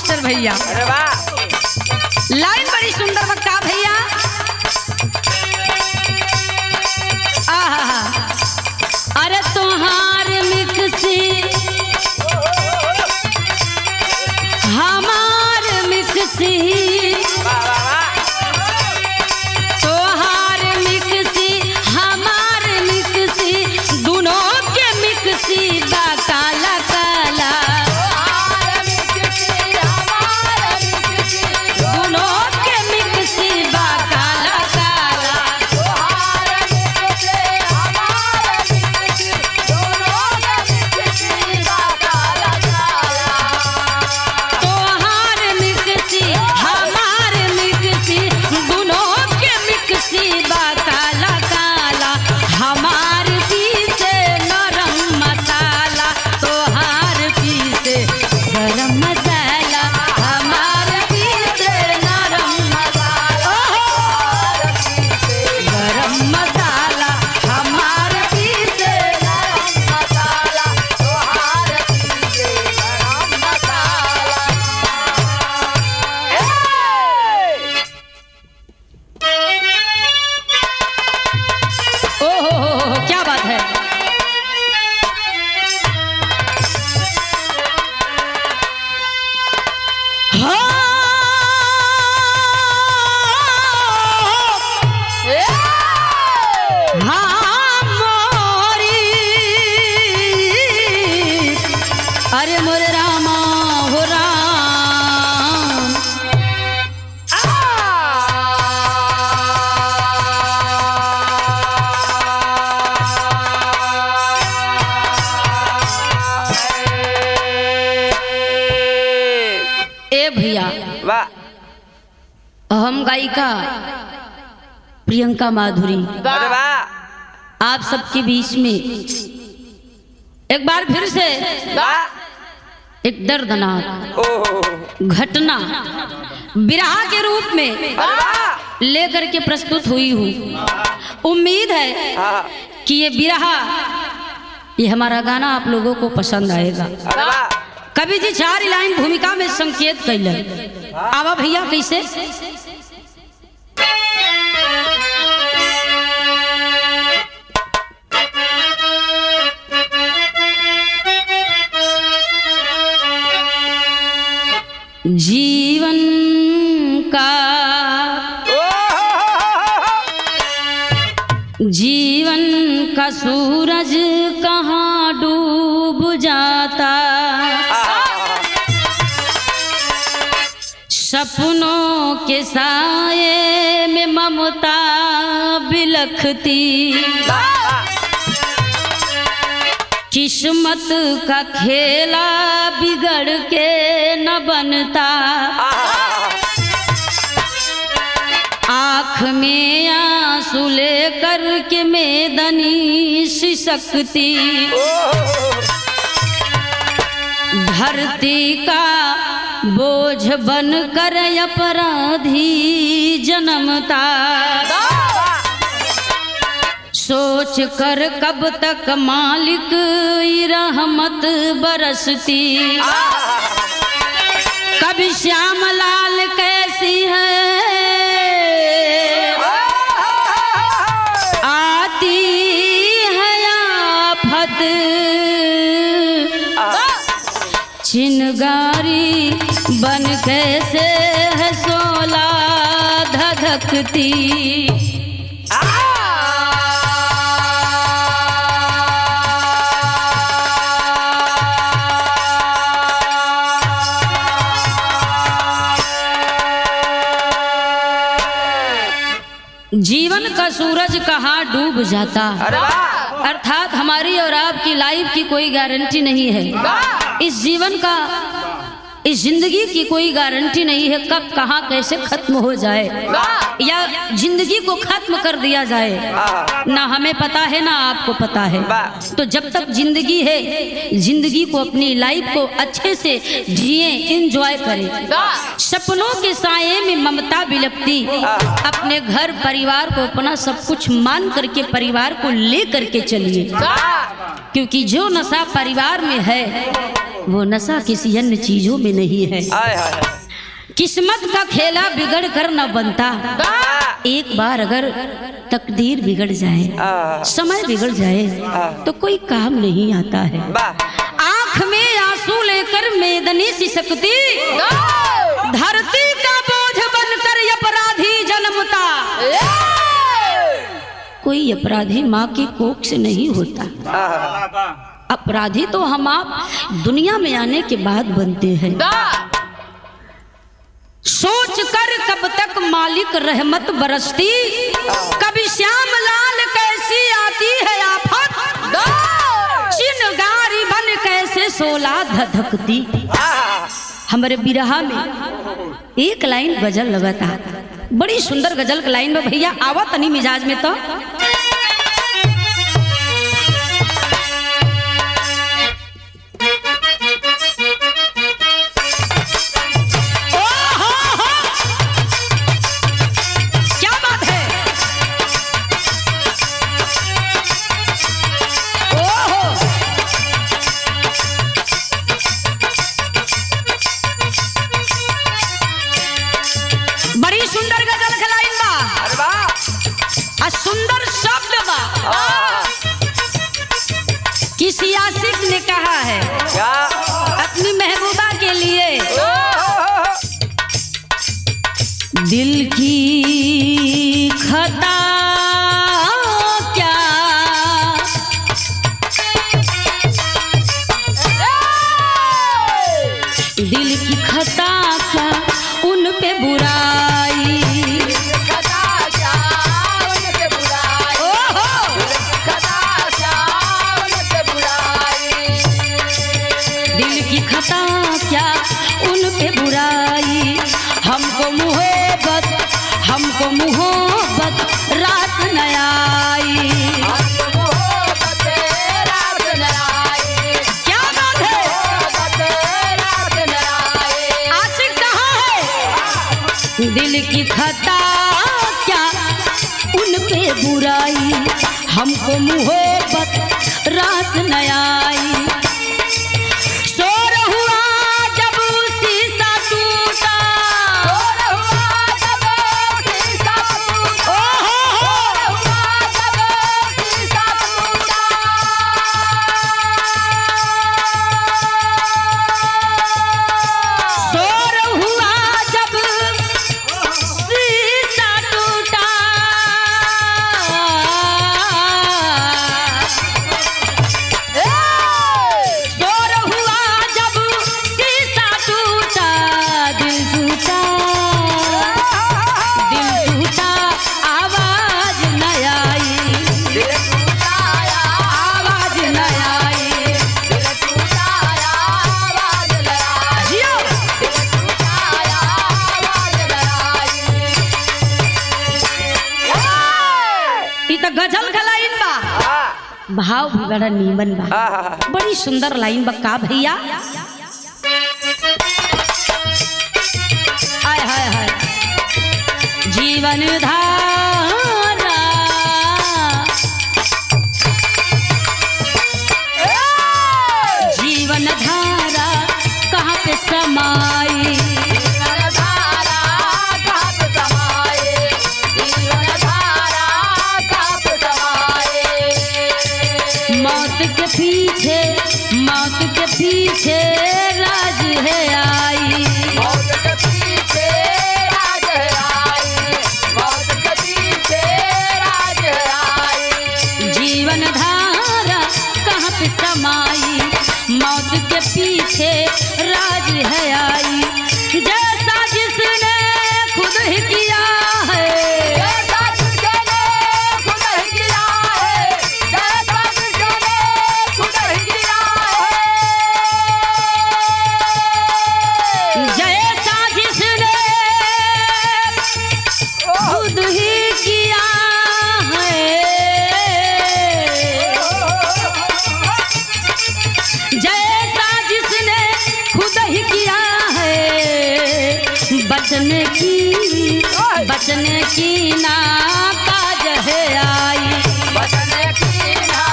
Master भैया। अरे वाह, लाइन बड़ी सुंदर बक्का भैया। आहा, अरे तोहार मिक्सी हमार मिक्सी, तोहार मिक्सी हमार मिक्सी, दोनों के मिक्सी बा काला काला, दोनों के मिक्सी बा काला काला, तोहार मिक्सी हमार मिक्सी, दोनों के मिक्सी बा काला काला, हमार पीसे नरम मसाला, तोहार पीसे गरम मसाला, हमार पीसे नरम मसाला, गरम मसाला, हमार पीसे नरम मसाला, तोहार पीसे गरम मसाला। ओहो क्या बात है। हाँ मोरी, अरे मोरे रामा हो राम, ए भैया वाह, हम गायिका प्रियंका माधुरी अरे वाह, आप सबके बीच में एक बार फिर से वाह, एक दर्दनाक ओह, घटना विरह के रूप में अरे वाह, लेकर के प्रस्तुत हुई हूँ। उम्मीद है हाँ, कि ये विरह, ये हमारा गाना आप लोगों को पसंद आएगा। अरे वाह, कवि जी 4 लाइन भूमिका में संकेत कैल। आवा भैया कैसे। जीवन का जीवन का सूरज कहाँ डूब जाता, सपनों के साये में ममता बिलखती, किस्मत का खेला बिगड़ के न बनता, आँख में आंसू लेकर के मेदनी सिसकती, धरती का बोझ बनकर अपराधी जन्मता, सोच कर कब तक मालिक रहमत बरसती, कभी श्यामलाल कैसी है आती है आफत, चिनगारी बन कैसे है सोला धधकती, जीवन का सूरज कहाँ डूब जाता, अर्थात हमारी और आपकी लाइफ की कोई गारंटी नहीं है, इस जीवन का, इस जिंदगी की कोई गारंटी नहीं है कब कहाँ कैसे खत्म हो जाए या जिंदगी को खत्म कर दिया जाए, ना हमें पता है ना आपको पता है। तो जब तक जिंदगी है, जिंदगी को, अपनी लाइफ को अच्छे से जिए, एंजॉय करें, सपनों के साये में ममता बिलपती, अपने घर परिवार को अपना सब कुछ मान करके परिवार को ले करके चलिए, क्योंकि जो नशा परिवार में है वो नशा किसी अन्य चीजों में नहीं है। हाय हाय किस्मत का खेला बिगड़ कर न बनता। एक बार अगर तकदीर बिगड़ जाए, समय बिगड़ जाए तो कोई काम नहीं आता है। आंख में आंसू लेकर मेदनी सिसकती, धरती का बोझ बनकर अपराधी जन्मता। कोई अपराधी माँ की कोख से नहीं होता। अपराधी तो हम आप दुनिया में आने के बाद बनते हैं। सोच कर कब तक मालिक रहमत बरसती, कभी श्याम लाल कैसी आती है आफत, चिनगारी बन कैसे सोला धधकती। हमारे बिरहा में एक लाइन गजल लगाता, बड़ी सुंदर गजल की लाइन में भैया आवा तनी मिजाज में तो। सुंदर शब्द बा। किसी आशिक ने कहा है अपनी महबूबा के लिए, दिल की खता क्या, दिल की खता क्या उन पे बुराई, खता क्या उन पे बुराई। हमको मोहब्बत रास न आई। क्या बात है, आशिक कहाँ है। दिल की खता क्या उन पे बुराई, हमको मोहब्बत रास न आई। गजल का लाइन बा, भाव भी बड़ा नीमन बा, बड़ी सुंदर लाइन बा। का भैया आय हाय हाय, जीवन धारा जीवन धारा कहाँ पे समाई, मौत के पीछे राज है आई, मौत के पीछे राज है आई, मौत के पीछे राज है आई। जीवन धारा कहाँ पे समाई, मौत के पीछे राज है आई। जैसा जिसने खुद ही किया है, बचने की ना काज है आई, बचने की ना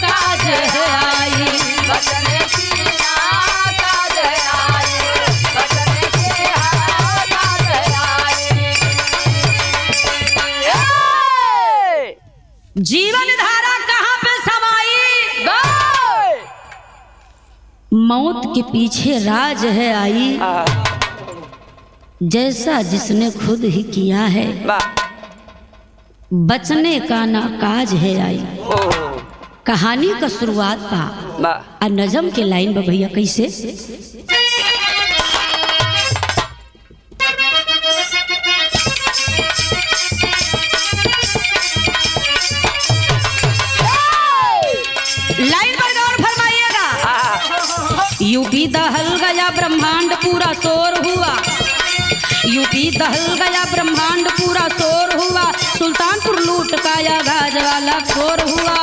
काज है आई, बचने की ना जीवन धारा कहाँ पे समाई, मौत के पीछे राज है आई, जैसा जिसने खुद ही किया है, बचने का ना काज है आई। कहानी का शुरुआत पा और नजम के लाइन में भैया कैसे, लाइन पर गौर फरमाइएगा। यूपी दहल गया ब्रह्मांड पूरा शोर हुआ, यूपी दहल गया ब्रह्मांड पूरा शोर हुआ, सुल्तानपुर लूट का या गाज वाला शोर हुआ।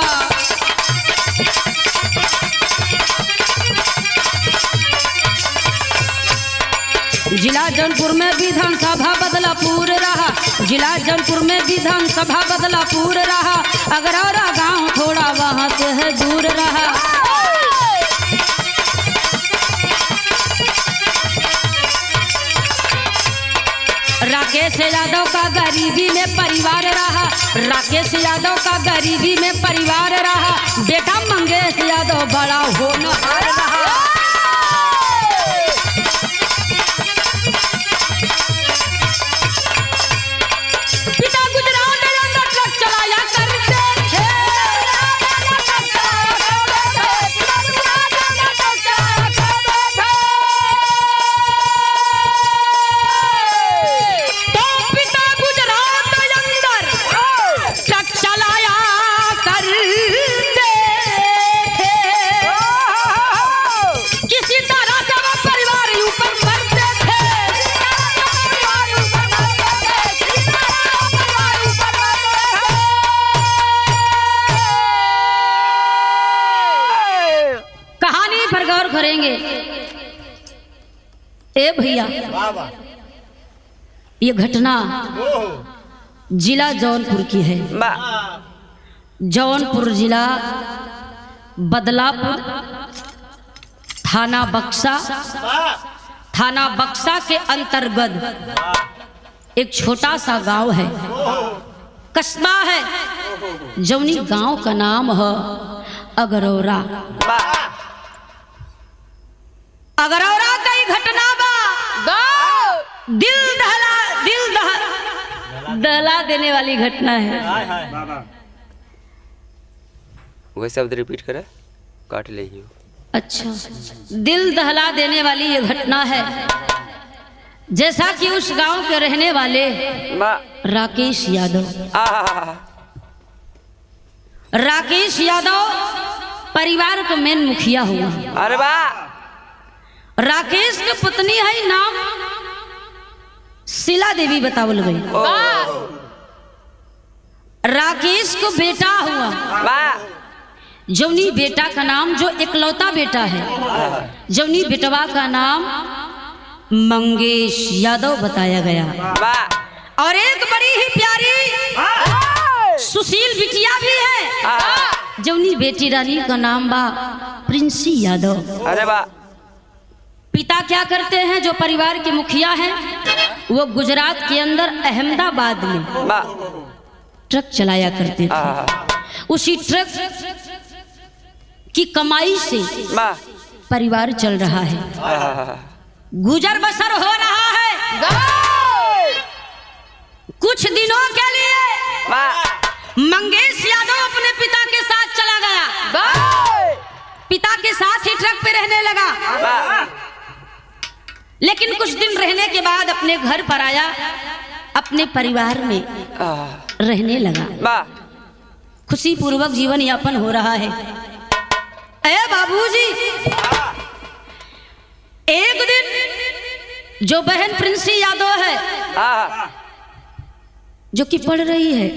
जिला जौनपुर में विधानसभा बदलापुर रहा, जिला जौनपुर में विधानसभा बदलापुर रहा, अगरौरा गांव थोड़ा वहां से है दूर रहा। राकेश यादव का गरीबी में परिवार रहा, राकेश यादव का गरीबी में परिवार रहा, बेटा मंगेश यादव बड़ा होनहार रहा। पिता गुजरात में अंदर ट्रक चलाया करते थे, तो पिता गुजरात में अंदर ट्रक चलाया करते थे, किसी तरह से वो परिवार ऊपर बढ़ते थे। कहानी पर गौर करेंगे। ए भैया, ये घटना जिला जौनपुर की है। जौनपुर जिला बदलापुर थाना बक्सा के अंतर्गत एक छोटा सा गांव है, कस्बा है, जौनी गांव का नाम है अगरौरा। अगरौरा का ही घटना बा, दिल दहला देने वाली घटना है। वही शब्द रिपीट करे, काट ले। अच्छा, दिल दहला देने वाली ये घटना है। जैसा कि उस गांव के रहने वाले राकेश यादव परिवार का मेन मुखिया हुआ। अरे वाह। राकेश की पत्नी है नाम शीला देवी बतावल गई। राकेश को बेटा हुआ, जौनी बेटा का नाम, जो इकलौता बेटा है, जौनी बेटवा का नाम मंगेश यादव बताया गया। और एक बड़ी ही प्यारी सुशील बिटिया भी है, जौनी बेटी रानी का नाम बा प्रिंसी यादव। अरे वाह। पिता क्या करते हैं, जो परिवार के मुखिया हैं, वो गुजरात के अंदर अहमदाबाद में ट्रक चलाया करते थे। उसी ट्रक की कमाई से परिवार चल रहा है, गुजर बसर हो रहा है। कुछ दिनों के लिए मंगेश यादव अपने पिता के साथ चला गया, पिता के साथ ही ट्रक पे रहने लगा। लेकिन कुछ दिन रहने के बाद अपने घर पर आया, अपने परिवार में रहने लगा, खुशी पूर्वक जीवन यापन हो रहा है। अरे बाबूजी, एक दिन जो बहन प्रिंसी यादव है, जो कि पढ़ रही है,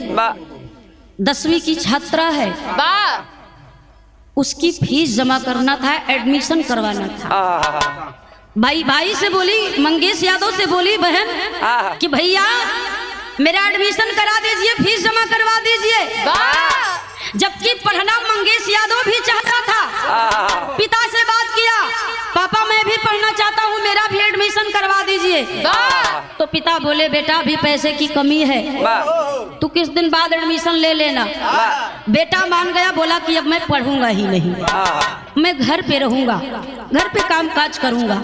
10वीं की छात्रा है, उसकी फीस जमा करना था, एडमिशन करवाना था। भाई से बोली, मंगेश यादव से बोली बहन कि भैया मेरा एडमिशन करा दीजिए, फीस जमा करवा दीजिए। जबकि पढ़ना मंगेश यादव भी चाहता था। पिता से बात किया, पापा मैं भी पढ़ना चाहता हूँ, मेरा भी एडमिशन करवा दीजिए। तो पिता बोले बेटा अभी पैसे की कमी है, तू किस दिन बाद एडमिशन ले लेना। बेटा मान गया, बोला कि अब मैं पढ़ूंगा ही नहीं, मैं घर पे रहूंगा, घर पे काम काज करूंगा।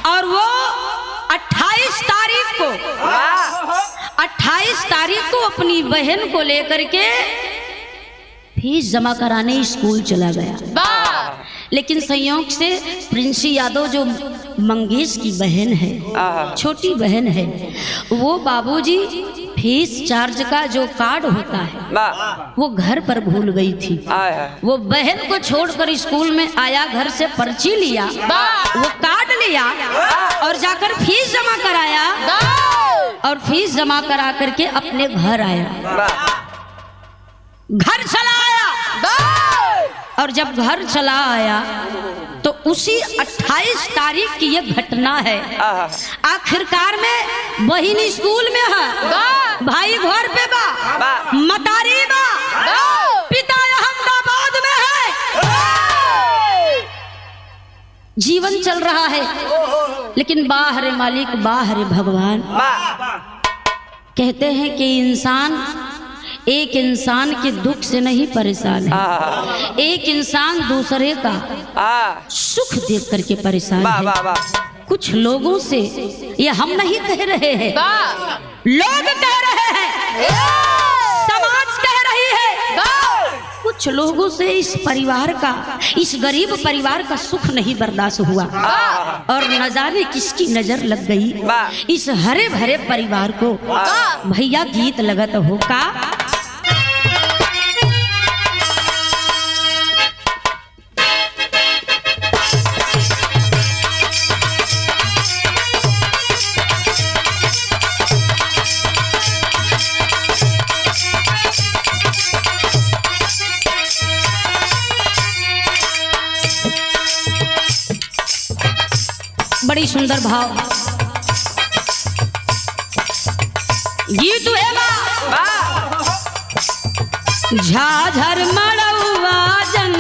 और वो 28 तारीख को अपनी बहन को लेकर के फीस जमा कराने स्कूल चला गया। लेकिन संयोग से प्रिंसी यादव जो मंगेश की बहन है, छोटी बहन है, वो बाबूजी फीस चार्ज का जो कार्ड होता है वो घर पर भूल गई थी। वो बहन को छोड़कर स्कूल में आया, घर से पर्ची लिया, वो कार्ड लिया और जाकर फीस जमा कराया और फीस जमा करा करके अपने घर आया। घर चला आया और जब घर चला आया तो उसी 28 तारीख की ये घटना है। आखिरकार में बहिन स्कूल में है, भाई घर पे बा, मतारी बा, पिता अहमदाबाद में है। जीवन चल रहा है, लेकिन बाहर मालिक, बाहर भगवान। कहते हैं कि एक इंसान के दुख से नहीं परेशान है, एक इंसान दूसरे का सुख देख करके परेशान है। कुछ लोगों से, ये हम नहीं कह रहे हैं, लोग कह रहे हैं, समाज कह रही है, कुछ लोगों से इस परिवार का, इस गरीब परिवार का सुख नहीं बर्दाश्त हुआ और न जाने किसकी नजर लग गई इस हरे भरे परिवार को। भैया गीत लगत हो का, बड़ी सुंदर भाव गीत है बा। झाझर मड़ौआ जन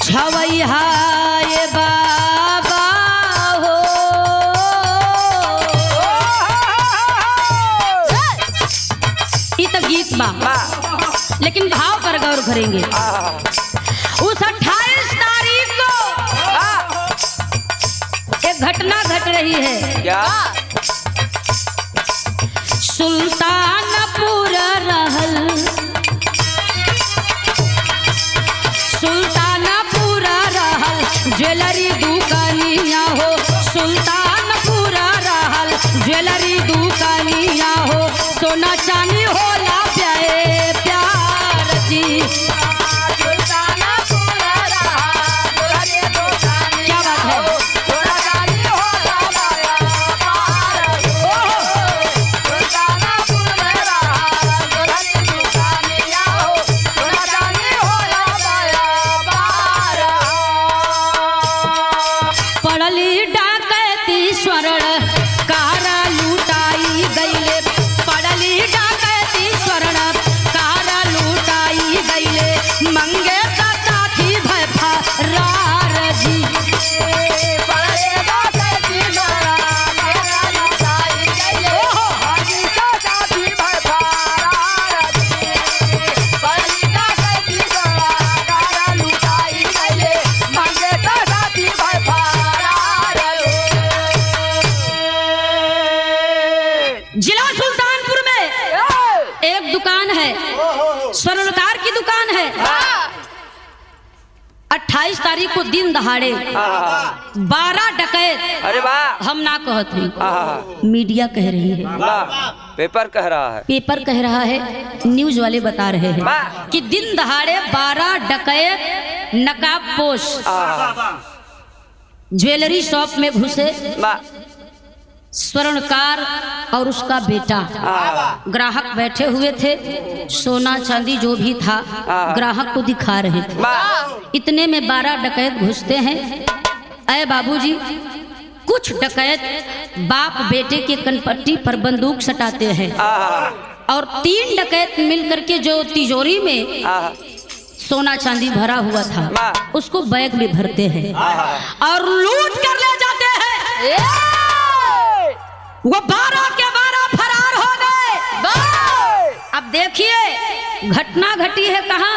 छवैया ये बाबा हो, ये तो गीत बा, लेकिन भाव पर गौर करेंगे। उस 28 तारीख को एक घटना घट रही है। क्या? सुल्तानपुर रहल, सुल्तानपुर रहल ज्वेलरी दुकानिया हो, सुल्तानपुर रहल ज्वेलरी दुकानिया हो, सोना चांदी होला प्यार जी। क्या बात है? पड़ली डाकैती स्वर्ण कारा लूटाई गईले, पड़ली डाकैती स्वर्ण कारा लूटाई गईले, मंगे सा साथी भय फरार जी। जिला सुल्तानपुर में एक दुकान है, स्वर्णकार की दुकान है। 28 तारीख को दिन दहाड़े 12 डकैत, अरे वाह, हम ना कहते हैं, मीडिया कह रही है, पेपर कह रहा है, पेपर कह रहा है, न्यूज वाले बता रहे हैं कि दिन दहाड़े 12 डकैत नकाबपोश ज्वेलरी शॉप में घुसे। स्वर्णकार और उसका बेटा, ग्राहक बैठे हुए थे, सोना चांदी जो भी था ग्राहक को दिखा रहे थे। इतने में 12 डकैत घुसते हैं। अय बाबूजी, कुछ डकैत बाप बेटे के कनपट्टी पर बंदूक सटाते हैं और 3 डकैत मिलकर के जो तिजोरी में सोना चांदी भरा हुआ था, उसको बैग में भरते हैं और लूट कर ले जाते हैं। वो 12 के 12 फरार हो गए। अब देखिए घटना घटी है कहाँ,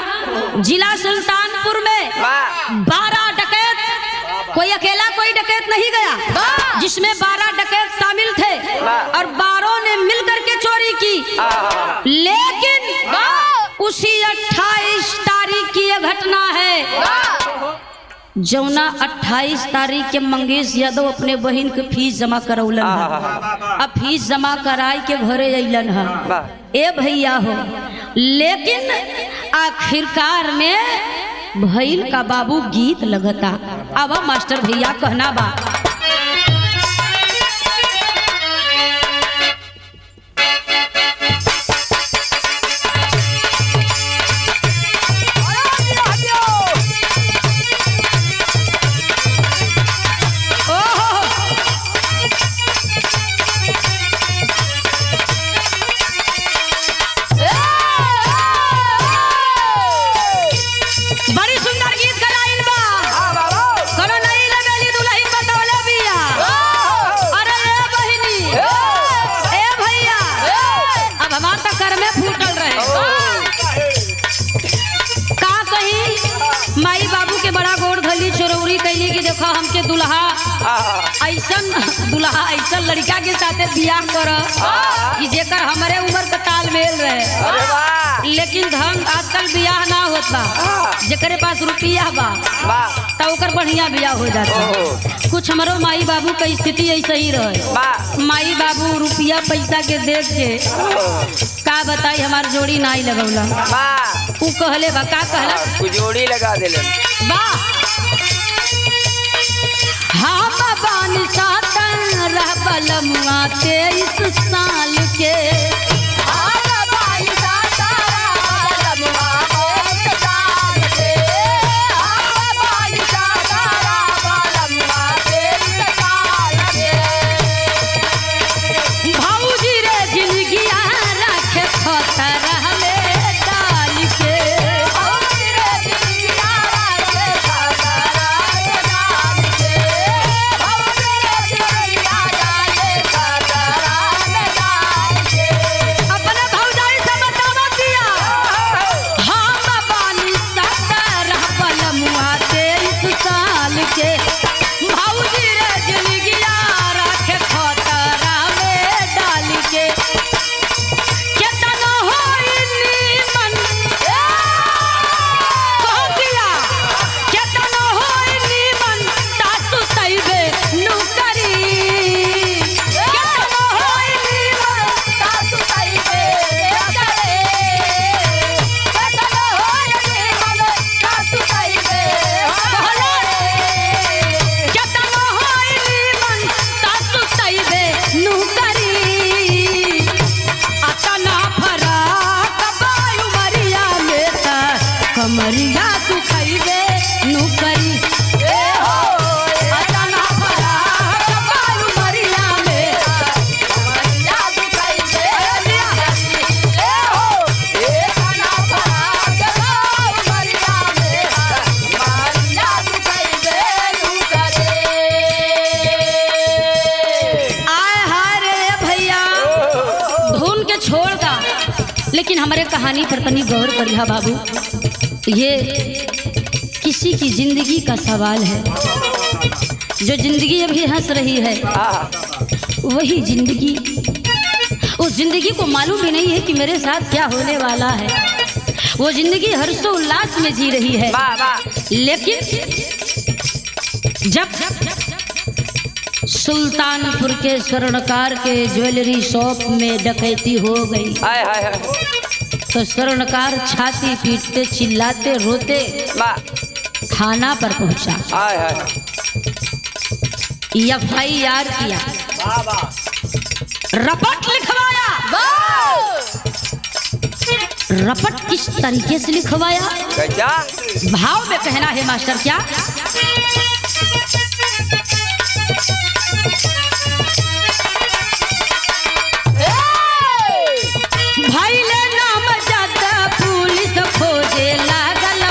जिला सुल्तानपुर में 12 डकैत, कोई अकेला कोई डकैत नहीं गया, जिसमें 12 डकैत शामिल थे और 12 ने मिलकर के चोरी की। लेकिन उसी 28 तारीख की यह घटना है, जौना 28 तारीख के मंगेश यादव अपने बहन के फीस जमा करौलन है। अब फीस जमा कराई के घरे अलन है ए भैया हो, लेकिन आखिरकार में भैल का बाबू गीत लगता। अब मास्टर भैया कहना बा, देखो हमके दुल्हा ऐसा लड़का के साथे बियाह कर कि जेकर हमारे उम्र का तालमेल रहे। लेकिन धन आजकल बियाह ना होता, जेकरे पास रुपया बा तो ओकर बढ़िया बियाह हो जाता। कुछ हमारो माई बाबू का स्थिति ऐसा ही रहे, माई बाबू रुपया पैसा के देख के का बताई हमार जोड़ी नहीं लगौला। उ कहले बा, का कहला जोड़ी लगा देले बा, हाँ बाबानी सातन रह बलमुआ 23 साल के, हाँ बाबानी सातन रह बलमुआ 23 साल के, हाँ बाबानी सातन रह बलमुआ 23 साल के। भौजी रे जिंदगिया रखे खतर हमें डाल के, भौजी रे जिंदगिया रखे खतर हमें डाल के, अपने भौजाई से बतावा दिया, हम बानी सतर बलमुआ 23 साल के, भौजी रे जिंदगिया रखे खतरा में डाल के। केतना होई नीमन कह दिया, केतना होई नीमन तासु तैबे नुकरी, केतना होई नीमन तासु तैबे नुकरी, केतना होई नीमन तासु तैबे नुकरी, केतना होई नीमन तासु तैबे नुकरी। अतना फराक बायु मरिया में त कमरिया तू खैबे नुकरी। ए हो अतना फराक बायु मरिया में कमरिया तू खैबे नुकरी। ए हो अतना फराक बायु मरिया में कमरिया तू खैबे नुकरी। आय हाय रे भैया, धुन के छोड़ दा, लेकिन हमारे कहानी पर तनी गौर करिहा बाबू। ये किसी की जिंदगी का सवाल है, जो जिंदगी अभी हंस रही है वही जिंदगी, उस जिंदगी को मालूम भी नहीं है कि मेरे साथ क्या होने वाला है। वो जिंदगी हर्षोल्लास में जी रही है, लेकिन जब सुल्तानपुर के स्वर्णकार के ज्वेलरी शॉप में डकैती हो गई तो स्वर्णकार छाती पीटते चिल्लाते रोते थाना पर पहुंचा, FIR किया, रपट लिखवाया। रपट किस तरीके से लिखवाया, भाव में कहना है मास्टर क्या, भाई ले नाम जाता पुलिस खोजे लागल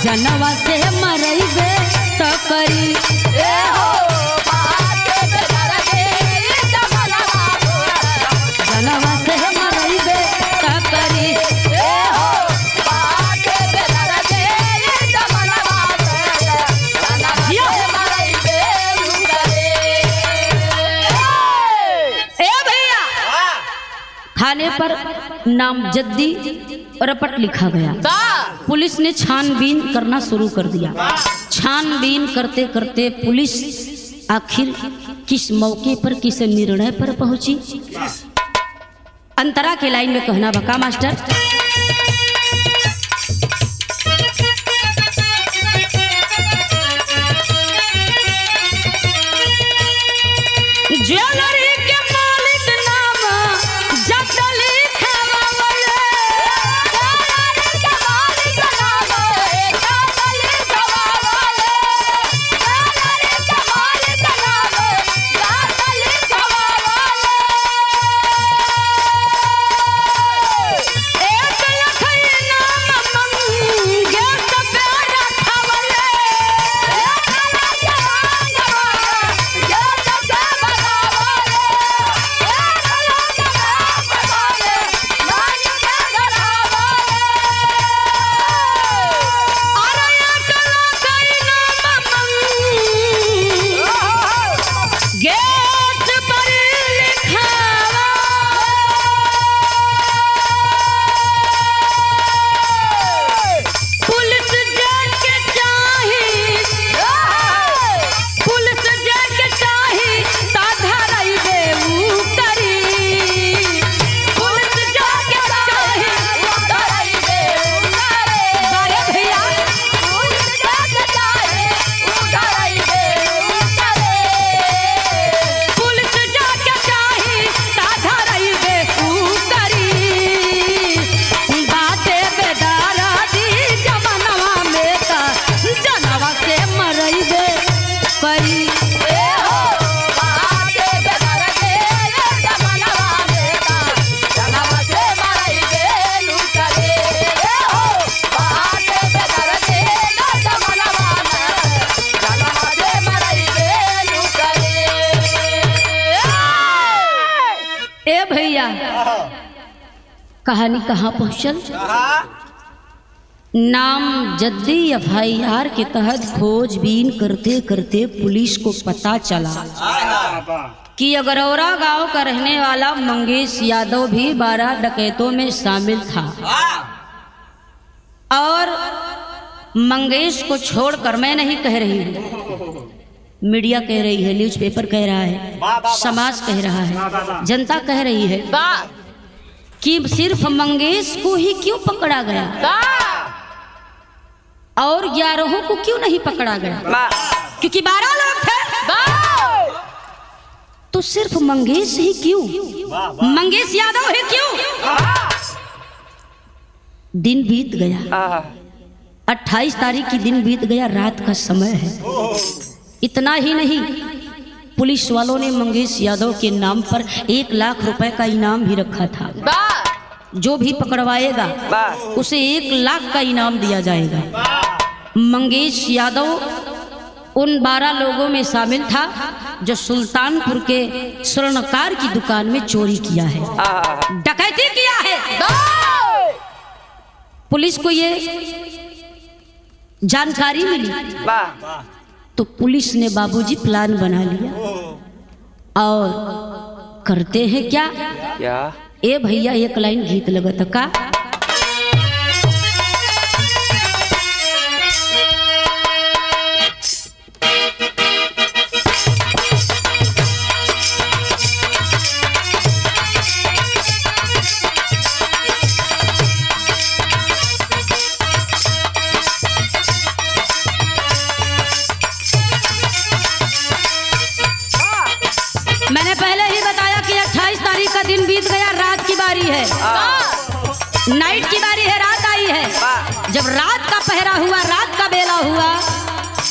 जनवा से मरइबे त करी ए हो बात बेदर्दी जमनवा तोरे जनवा से मरइबे त करी ए हो बात बेदर्दी जमनवा तोरे जनवा से मरइबे लुकरे ए भैया खाने पर नामजद्दी रपट लिखा गया। पुलिस ने छानबीन करना शुरू कर दिया। छानबीन करते करते पुलिस आखिर किस मौके पर किस निर्णय पर पहुंची? अंतरा के लाइन में कहना बका मास्टर। ज्वेलरी के मालिक नाम जगदली खवावले ज्वेलरी के मालिक नाम जगदली खवावले ज्वेलरी के मालिक नाम जगदली खवावले एक लखई नाम मंगे सफेद खवले गैस पर लिखावा पुलिस जाके चाही पुलिस जाके चाही ता धरइबे उ करी पुलिस जाके चाही बारे भैया पुलिस जाके चाही ता धरइबे उ करी बाते बेदारा दी जमानवा में ता जनवा से मरइबे करी ए भैया कहानी कहाँ पहुंचल? नामजद्दी एफआईआर के तहत खोजबीन करते करते पुलिस को पता चला कि अगरौरा गांव का रहने वाला मंगेश यादव भी 12 डकैतों में शामिल था। और मंगेश को छोड़कर मैं नहीं कह रही हूँ, मीडिया कह रही है, न्यूज़पेपर कह रहा है, समाज कह रहा है, जनता कह रही है कि सिर्फ मंगेश को ही क्यों पकड़ा गया और 11 को क्यों नहीं पकड़ा गया? क्योंकि 12 लोग थे तो सिर्फ मंगेश ही क्यों, मंगेश यादव ही क्यों? दिन बीत गया, 28 तारीख की दिन बीत गया, रात का समय है। इतना ही नहीं, पुलिस वालों ने मंगेश यादव के नाम पर 1 लाख रुपए का इनाम भी रखा था। जो भी पकड़वाएगा उसे 1 लाख का इनाम दिया जाएगा। मंगेश यादव उन 12 लोगों में शामिल था जो सुल्तानपुर के स्वर्णकार की दुकान में चोरी किया है, डकैती किया है। पुलिस को ये जानकारी मिली तो पुलिस ने बाबूजी प्लान बना लिया और करते हैं क्या? ए भैया एक लाइन गीत लगत का मैंने पहले ही बताया कि 28 तारीख का दिन बीत गया, रात की बारी है, नाइट की बारी है, रात आई है। जब रात का पहरा हुआ, रात का बेला हुआ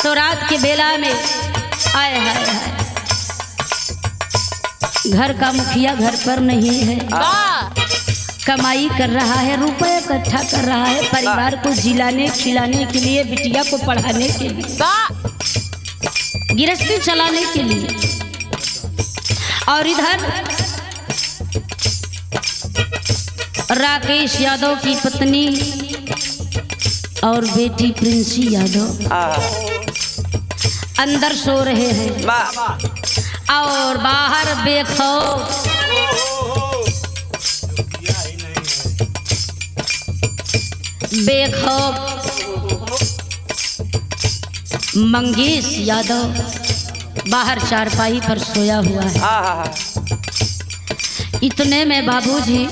तो रात के बेला में आए हाय हाय, घर का मुखिया घर पर नहीं है, कमाई कर रहा है, रुपए इकट्ठा कर रहा है परिवार को जिलाने खिलाने के लिए, बिटिया को पढ़ाने के लिए, गृहस्थी चलाने के लिए। और इधर राकेश यादव की पत्नी और बेटी प्रिंसी यादव अंदर सो रहे हैं और बाहर बेखौफ मंगेश यादव बाहर चारपाई पर सोया हुआ है। इतने में बाबूजी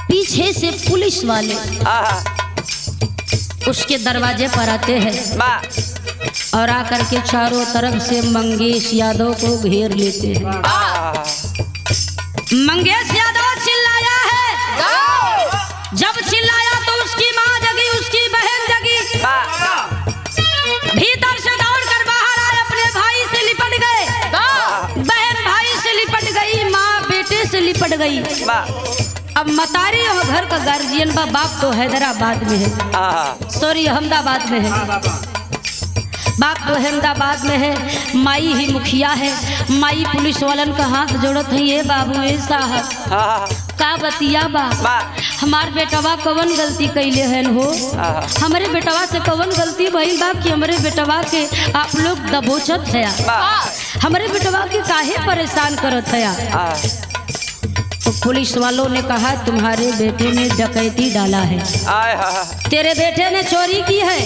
पीछे से पुलिस वाले उसके दरवाजे पर आते हैं और आकर के चारों तरफ से मंगेश यादव को घेर लेते हैं। मंगेश यादव चिल्लाया है, जब चिल्लाया तो उसकी माँ जगी, उसकी बहन जगी, भीतर से दौड़कर बाहर आए, अपने भाई से लिपट गए, बहन भाई से लिपट गई, माँ बेटे से लिपट गई। अब मतारी और घर का गार्जियन बा, बाप तो हैदराबाद में है, सॉरी अहमदाबाद में है, बाप तो अहमदाबाद में है, माई ही मुखिया है। माई पुलिस वालन का हाथ जोड़त है, ये बाबू ये साहब का बतिया बा, हमार बेटवा कवन गलती कैले हैं हो, हमारे बेटवा से कवन गलती भइल बा कि हमारे बेटवा के आप लोग दबोचत है, हमारे बेटवा के काहे परेशान करत है। तो पुलिस वालों ने कहा तुम्हारे बेटे ने डकैती डाला है, तेरे बेटे ने चोरी की है,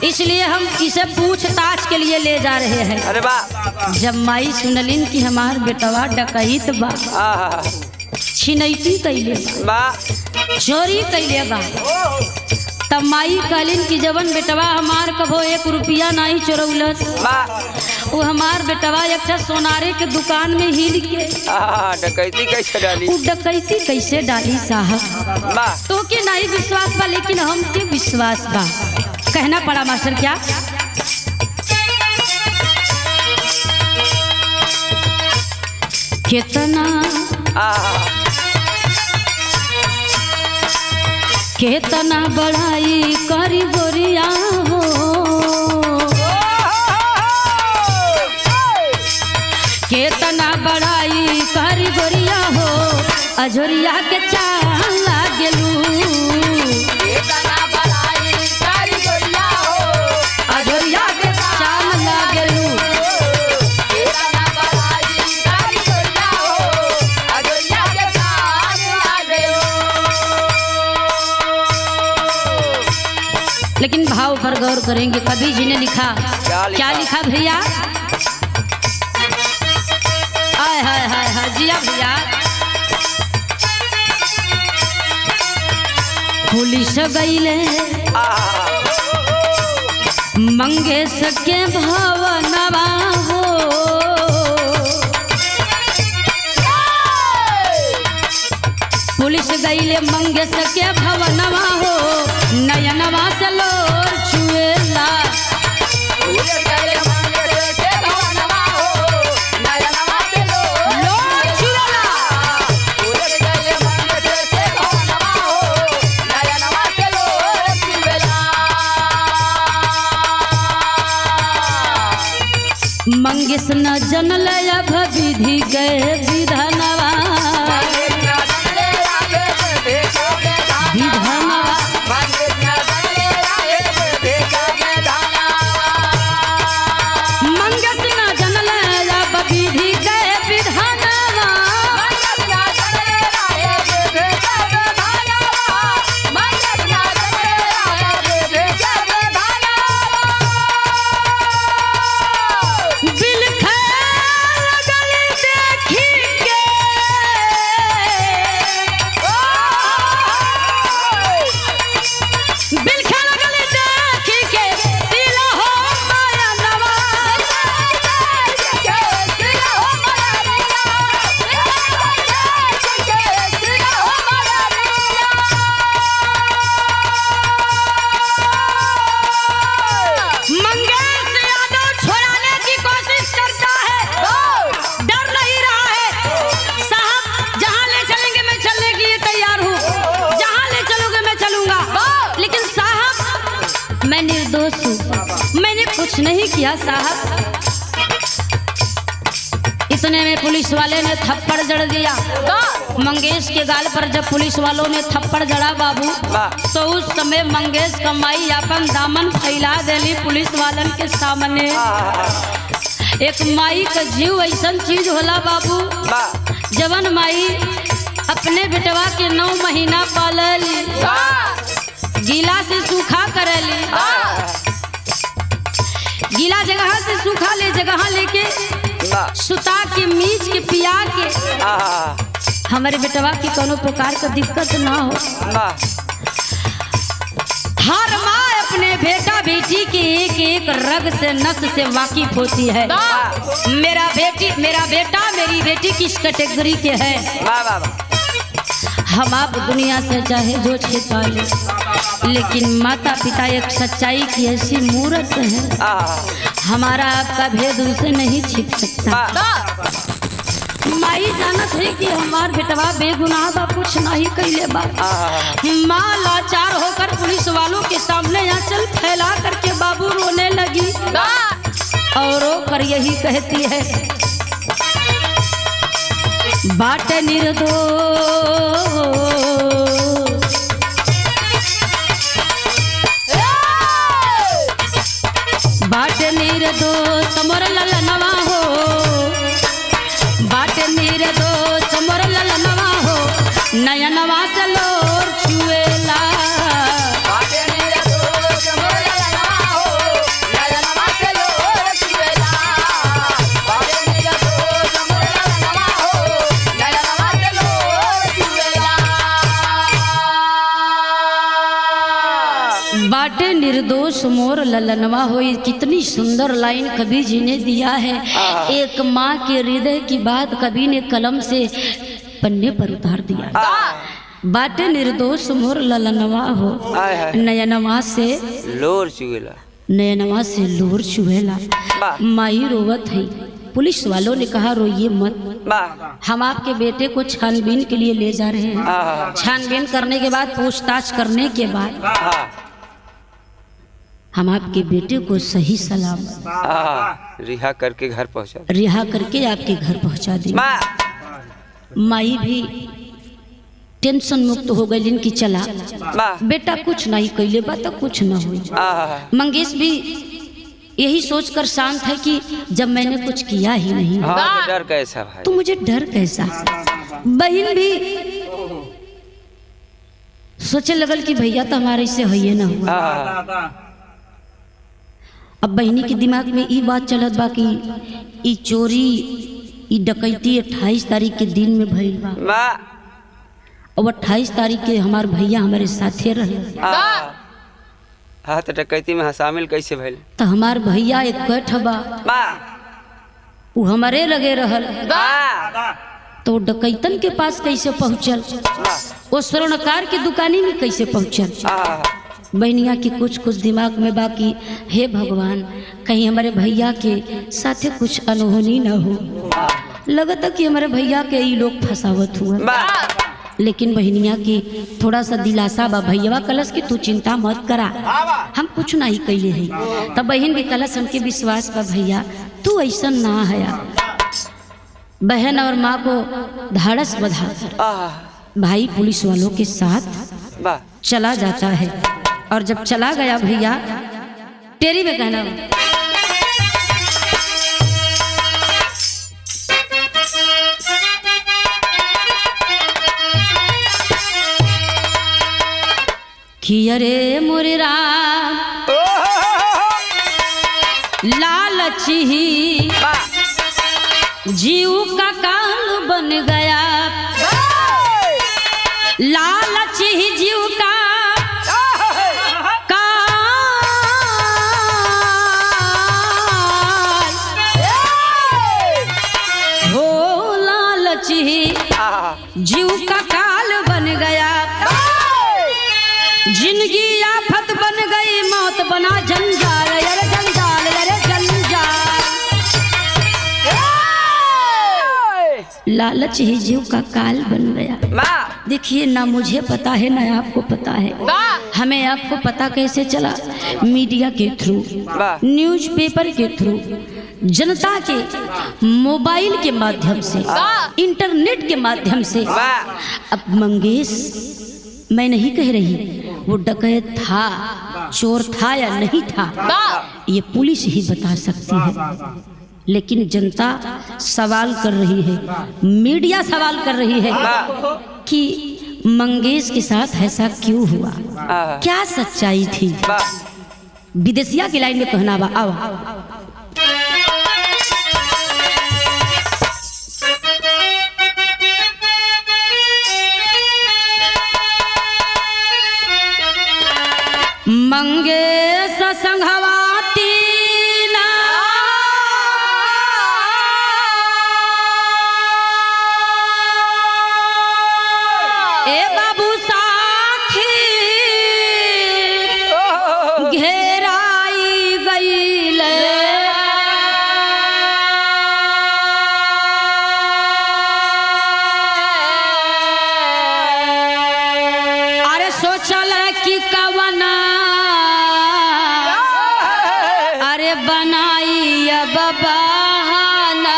इसलिए हम इसे पूछताछ के लिए ले जा रहे हैं। अरे बा। जब माई सुनलिन कि हमार बेटवा डकैत बा, छिनैती कैले बा, चोरी कैले बा, तब माई कहलिन कि जवन बेटवा हमार कभो 1 रुपया नहीं चोरौलस, वो हमार बेटवा एक सोनारे के दुकान में हिल के डकैती कैसे डाली, वो डकैती कैसे डाली साहब। तो के नहीं विश्वास बा, लेकिन हम के विश्वास बा, कहना पड़ा मास्टर क्या। केतना बड़ाई करी गोरिया हो, केतना बड़ाई करी गोरिया हो, अजोरिया के चाल लागेलू, केतना बड़ाई करी गोरिया हो, अजोरिया के चाल लागेलू, केतना बड़ाई करी गोरिया हो, अजोरिया के चाल लागेलू। लेकिन भाव पर गौर करेंगे, कवि जी ने लिखा क्या लिखा भैया, हाय हाय हाय हाय जिया भैया। पुलिस गईले मंगेश के भवनवा हो, पुलिस गईले मंगेश के भवनवा हो, नयनवा से लोर छुएला, मंगेश न जनल अब विधि गए विधनवा, निर्दोष हूँ, मैंने कुछ नहीं किया साहब। इतने में पुलिस वाले ने थप्पड़ जड़ दिया मंगेश के गाल पर। जब पुलिस वालों ने थप्पड़ जड़ा बाबू, तो उस समय मंगेश का माई अपन दामन फैला देली पुलिस वालन के सामने। एक माई का जीव ऐसा चीज होला बाबू, जवन माई अपने बेटवा के 9 महीना पालली, गीला से सूखा करेली, गीला जगह से सूखा ले जगह लेके सुता के मीच के पिया के हमारे बेटवा की कोनो प्रकार का दिक्कत ना हो। हर माँ अपने बेटा बेटी के एक एक रग से नस से वाकिफ होती है। मेरा बेटा मेरी बेटी किस कैटेगरी के है। हम आप दुनिया से चाहे जो छिपा ले, लेकिन माता पिता एक सच्चाई की ऐसी मूर्त है, हमारा आपका भेद उसे नहीं छिप सकता। माई जानत है कि हमार बेटवा बेगुनाह बा, कुछ नहीं कैले बा। माँ लाचार होकर पुलिस वालों के सामने आंचल फैला करके बाबू रोने लगी और रो कर यही कहती है, बाट निर्दोष, बाट निर्दोष मोर ललनवा हो, बाट निर्दोष मोर ललनवा हो, नयनवा से लोर चुएला। बाटे निर्दोष मोर ललनवा हो, कितनी सुंदर लाइन कवि जी ने दिया है। एक माँ के हृदय की बात कवि ने कलम से पन्ने पर उतार दिया। बाटे निर्दोष मोर ललनवा हो, नयनवा से लोर चुएला, नयनवा से लोर चुएला। माई रोवत है। पुलिस वालों ने कहा रोइए मत, हम आपके बेटे को छानबीन के लिए ले जा रहे हैं। छानबीन करने के बाद, पूछताछ करने के बाद हम आपके बेटे को सही सलाम रिहा करके घर पहुंचा, रिहा करके आपके घर पहुंचा दी। माई भी टेंशन मुक्त हो गई, जिनकी चला बेटा कुछ नहीं कैले बा तो कुछ न हुई। मंगेश भी यही सोचकर शांत है कि जब मैंने कुछ किया ही नहीं, डर कैसा भाई, तो मुझे डर कैसा। बहन भी सोचे लगल कि भैया तो हमारे से है ना हुआ। अब बहनी के दिमाग में ये बात चलत बा कि ई चोरी ई डकैती 28 तारीख के दिन में भइल बा, और 28 तारीख के हमार भैया हमारे साथे रहे। हाँ तो डकैती में शामिल कैसे भइल? तो हमार भैया एक कठ बा, वो हमारे लगे रहल, तो डकैतन के पास कैसे पहुँचल, वो स्वर्णकार की दुकानी में कैसे पहुँचल। बहनिया की कुछ कुछ दिमाग में बाकी, हे भगवान कहीं हमारे भैया के साथे कुछ अनहोनी न हो। लगता कि हमारे भैया के ये लोग फसावत हुआ, लेकिन बहनिया की थोड़ा सा दिलासा बा। भैया कलश की तू चिंता मत करा, हम कुछ नहीं कैले है। तब बहन भी कलश हमके विश्वास बा, भैया तू ऐसा ना है। बहन और माँ को धाड़स बधाकर भाई पुलिस वालों के साथ चला जाता है। और जब चला गया भैया, तेरी में कहना कि अरे मोरे राम लालची ही जीव का काल बन गया, लालची ही जीव का जीव का काल बन गया, जिंदगी आफत बन गई, मौत बना जंजाल, अरे जंजाल, अरे जंजाल। लालच ही जीव का काल बन गया। वाह देखिए ना मुझे पता है ना आपको पता है। हमें आपको पता कैसे चला? मीडिया के थ्रू, वाह न्यूज़पेपर के थ्रू, जनता के मोबाइल के माध्यम से, इंटरनेट के माध्यम से। वाह अब मंगेश, मैं नहीं कह रही वो डकैत था, चोर था या नहीं था, ये पुलिस ही बता सकती है। लेकिन जनता सवाल कर रही है, मीडिया सवाल कर रही है कि मंगेश के साथ ऐसा क्यों हुआ, क्या सच्चाई थी। विदेशिया की लाइन में कहना बा, आओ मंगेश संघवाती ना ए बाबू साथी घेराई गईल। अरे सोचल कि कवना बनाई अब बहाना।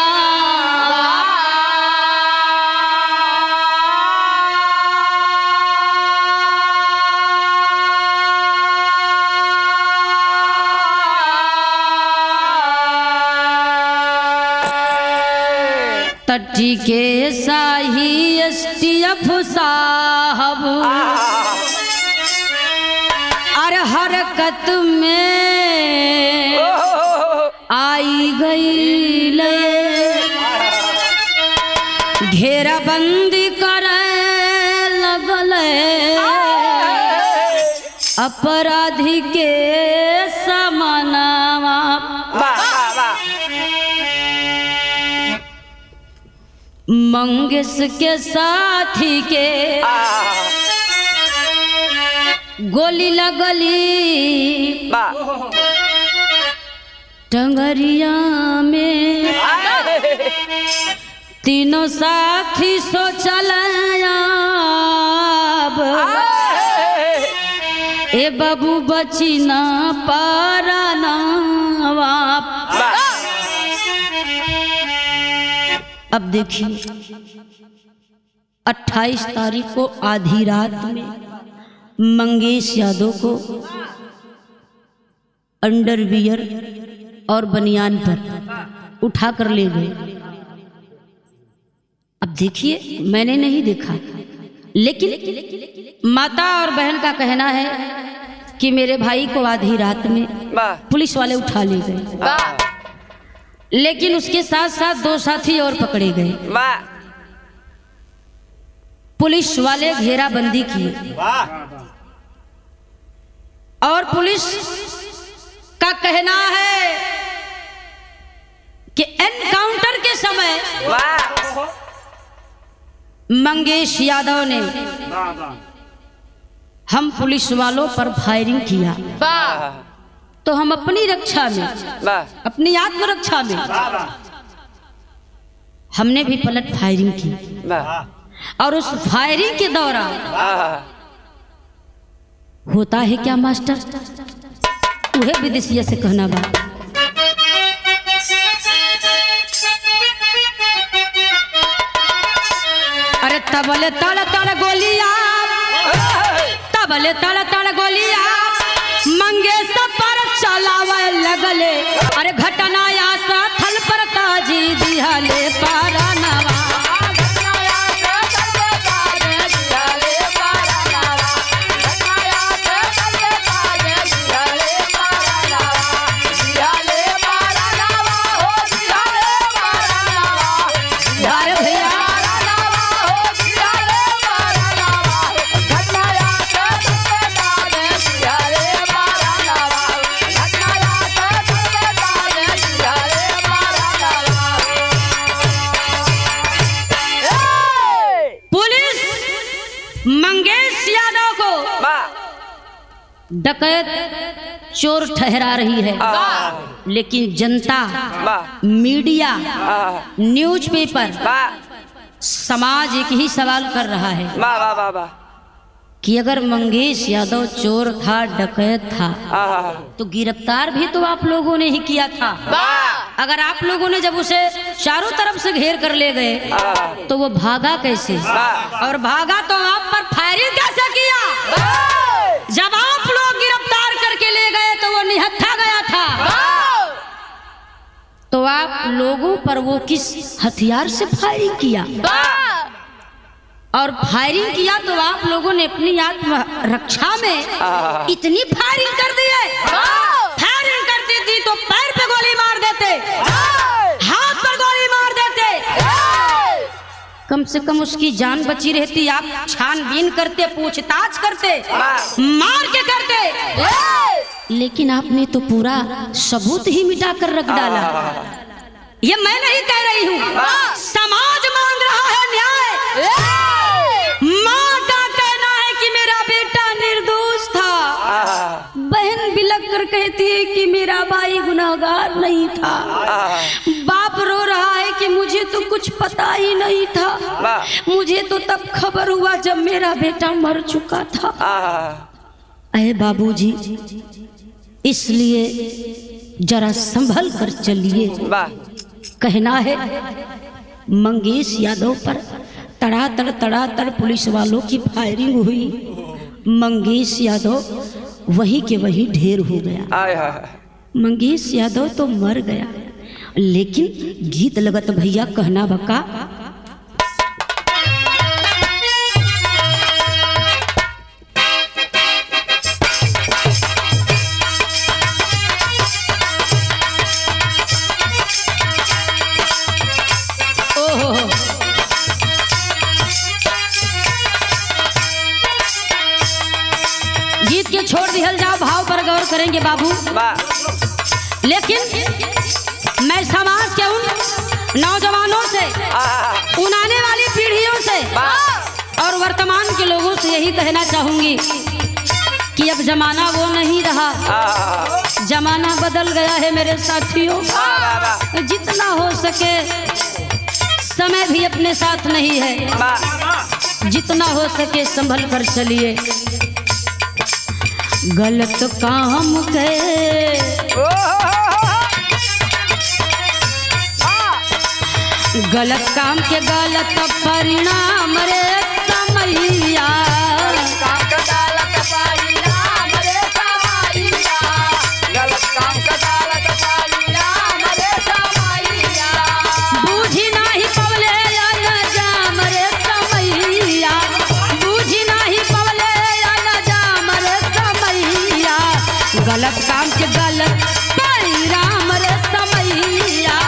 तट्टी के शाही एसटीएफ साहब अरे हरकत में आई गई ले, घेराबंदी करे लगल अपराधी के समानावा। मंगेश के साथी के गोली लगली टंगरिया में। तीनों साथी सोचल ए बाबू बची ना पाराना। अब देखिए 28 तारीख को आधी रात में मंगेश यादव को अंडरवियर और बनियान पर उठा कर ले गए। अब देखिए मैंने नहीं देखा, लेकिन माता और बहन का कहना है कि मेरे भाई को आधी रात में पुलिस वाले उठा ले गए, लेकिन उसके साथ साथ 2 साथी और पकड़े गए। पुलिस वाले घेराबंदी किए और पुलिस का कहना है कि एनकाउंटर के समय मंगेश यादव ने हम पुलिस वालों पर फायरिंग किया, तो हम अपनी रक्षा में, अपनी आत्मरक्षा में हमने भी पलट फायरिंग की। और उस फायरिंग के दौरान होता है क्या मास्टर, वह विदेशिया से कहना बा। अरे तबले तड़ तड़ गोलियां, तबले तड़ तड़ गोलियां मंगेश पर चलावे लगले। अरे घटना या स्थल पर ताजी दिहाले पारानावा। मंगेश यादव को डकैत चोर ठहरा रही है, लेकिन जनता, मीडिया, न्यूज़पेपर समाज एक ही सवाल कर रहा है वाह वाह वाह वाह कि अगर मंगेश यादव चोर था, डकैत था, तो गिरफ्तार भी तो आप लोगों ने ही किया था। अगर आप लोगों ने जब उसे चारों तरफ से घेर कर ले गए तो वो भागा कैसे? और भागा तो आप पर फायरिंग कैसे किया? जब आप लोग गिरफ्तार करके ले गए तो वो निहत्था गया था, तो आप लोगों पर वो किस हथियार से फायरिंग किया? और फायरिंग किया तो आप लोगों ने अपनी आत्मरक्षा में इतनी फायरिंग कर दी है। फायरिंग करती थी तो पैर पे गोली मार देते, हाथ पर गोली मार देते, कम से कम उसकी जान बची रहती। आप छानबीन करते, पूछताछ करते, मार के करते, लेकिन आपने तो पूरा सबूत ही मिटा कर रख डाला। ये मैं नहीं कह रही हूँ, समाज मांग रहा है न्याय। माँ का कहना है कि मेरा बेटा निर्दोष था, बहन बिलक कर कहती है कि मेरा भाई गुनाहगार नहीं था, बाप रो रहा है कि मुझे तो कुछ पता ही नहीं था, मुझे तो तब खबर हुआ जब मेरा बेटा मर चुका था। अरे बाबूजी, इसलिए जरा संभल कर चलिए। कहना है मंगेश यादव पर तड़ातड़ पुलिस वालों की फायरिंग हुई, मंगेश यादव वहीं के वहीं ढेर हो गया। मंगेश यादव तो मर गया, लेकिन गीत लगत भैया कहना बका छोड़ दिहल जाओ, भाव पर गौर करेंगे बाबू। लेकिन मैं समाज के उन नौजवानों से, उन आने वाली पीढ़ियों से और वर्तमान के लोगों से यही कहना चाहूंगी कि अब जमाना वो नहीं रहा, जमाना बदल गया है मेरे साथियों। जितना हो सके, समय भी अपने साथ नहीं है, जितना हो सके संभल कर चलिए। गलत काम के गलत काम के गलत परिणाम रे समैया, बूझी नाही पवले अनजाम रे समैया, बूझी नाही पवले अनजाम रे समैया, गलत काम के गलत परिणाम रे समैया,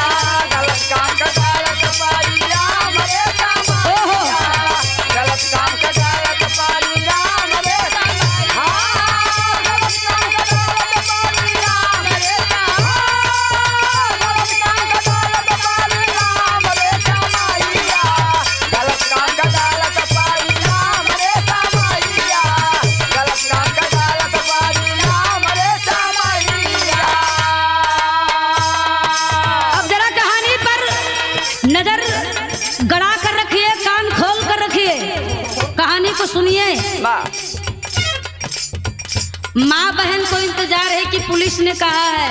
गलत काम का गलत परिणाम रे समैया, गलत काम का गलत परिणाम रे समैया, गलत काम का गलत परिणाम रे समैया, गलत काम का गलत परिणाम रे समैया, गलत काम का गलत परिणाम रे समैया। अब जरा कहानी पर नजर गड़ा कर रखिए, कान खोल कर रखिए, कहानी को सुनिए। माँ बहन को इंतजार है कि पुलिस ने कहा है,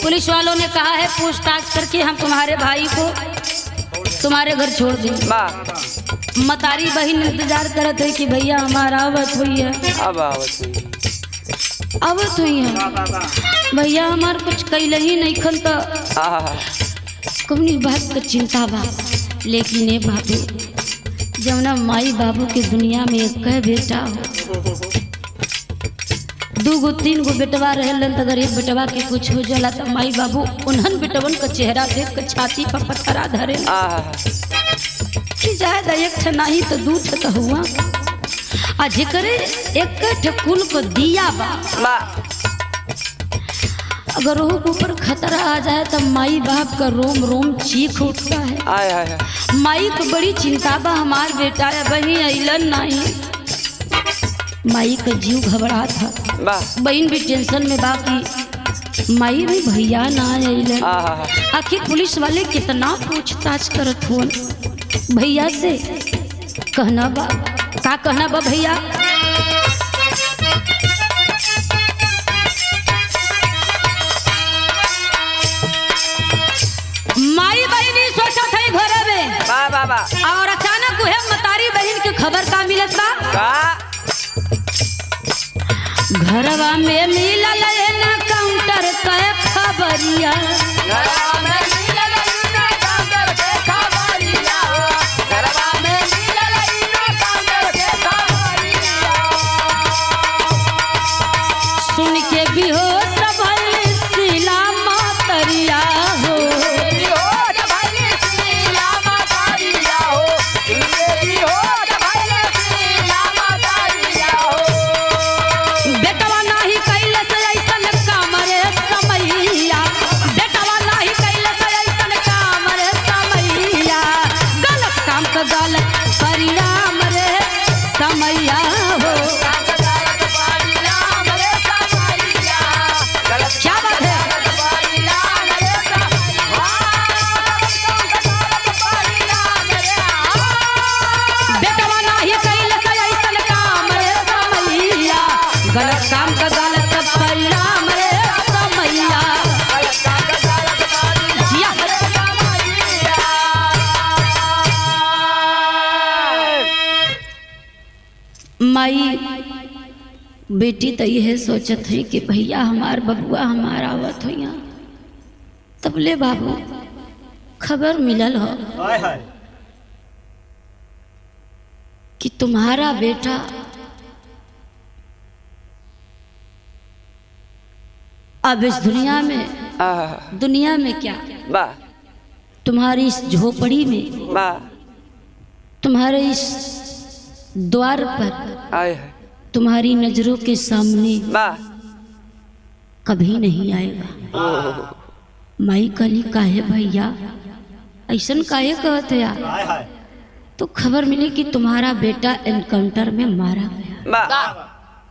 पुलिस वालों ने कहा है पूछताछ करके हम तुम्हारे भाई को तुम्हारे घर छोड़ दें। मतारी बहन इंतजार करते है कि भैया हमारा आवत हुई है, आवत हुई है, भैया हमार कुछ कैल ही नहीं खन तो कौनी बात का चिंता बा। लेकिन ए बाबू, जमुना माई बाबू के दुनिया में एक बेटा हो, 2 गो 3 गो बेटवा रहलन, तो अगर एक बेटवा के कुछ हो जाला तो माई बाबू उन्हन बेटवन का चेहरा देख कर छाती पर पत्थरा धरे कि जायदा एक ठे नहीं तो 2 ठे तो हुआ, आ जेकरे एक ठे कुल को दिया बा, अगर वो ऊपर खतरा आ जाए तो माई बाप का रोम रोम चीख उठता है। माई को बड़ी चिंता बा, हमार बेटा बहन अइलन नहीं, माई का जीव घबरा था, बहन भी टेंशन में बाकी माई भी भैया ना अइलन। आखिर पुलिस वाले कितना पूछताछ करत हुन, भैया से कहना बा, का कहना बा भैया? माई बहनी सोचा थे घर में बा और अचानक वह मतारी बहन के खबर का मिलत बा का घरवा में मिलल ना काउंटर पे खबरिया, घरवा में मिलल ना काउंटर पे खबरिया, घरवा में मिलल ना काउंटर पे खबरिया। सुन के बेहोश भइल शीला मातरिया हो, बेहोश भइल शीला मातरिया हो, इनके बेहोश भइल शीला मातरिया हो। बेटवा नाही कैले से ऐसन काम रे समैया, बेटवा नाही कैले से ऐसन काम रे समैया, गलत काम का गलत परिणाम रे समैया हो। क्या बात है? बेटवा नाही कैले से ऐसन काम रे समैया, गलत काम का गलत परिणाम रे समैया। जिया माई बेटी तो यह सोचत है कि भैया हमार बबुआ हमार आवत हो यहाँ, तब ले बाबू खबर मिलल हो कि तुम्हारा बेटा अब इस दुनिया में क्या बा तुम्हारी इस झोपड़ी में, बा तुम्हारे इस द्वार पर, आए है तुम्हारी नजरों के सामने बा कभी नहीं आएगा। माई कली काहे भैया ऐसन काहे कहत है यार? तो खबर मिली कि तुम्हारा बेटा एनकाउंटर में मारा गया। बा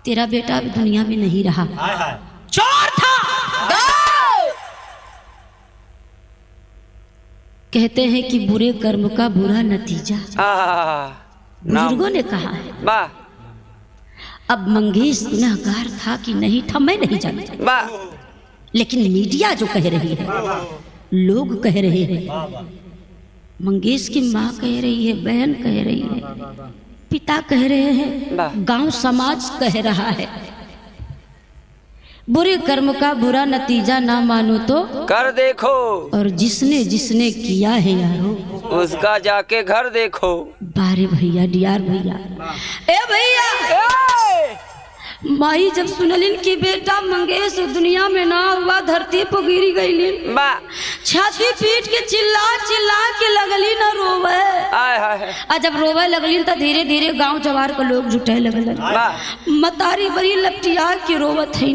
तेरा बेटा अब दुनिया में नहीं रहा, चोर था। कहते हैं कि बुरे कर्म का बुरा नतीजा, बुजुर्गों ने कहा है। बा अब मंगेश गुनहगार था कि नहीं था मैं नहीं जानती, बा लेकिन मीडिया जो कह रही है, लोग कह रहे हैं, मंगेश की माँ कह रही है, बहन कह रही है, पिता कह रहे हैं, गांव समाज कह रहा है, बुरे कर्म का बुरा नतीजा ना मानो तो कर देखो, और जिसने जिसने किया है यारो उसका जाके घर देखो। बारे भैया डियार भैया, ए भैया माई जब सुनलिन कि बेटा मंगेश दुनिया में ना हुआ, धरती पर गिरी गईलिन, बा छाती पीट के चिल्ला चिल्ला के लगली ना रोवे। आय हाय आ जब रोवे लगलिन तो धीरे धीरे गांव जवार के लोग जुटे लगलन। बा मतारी बड़ी लपटिया के रोवत है,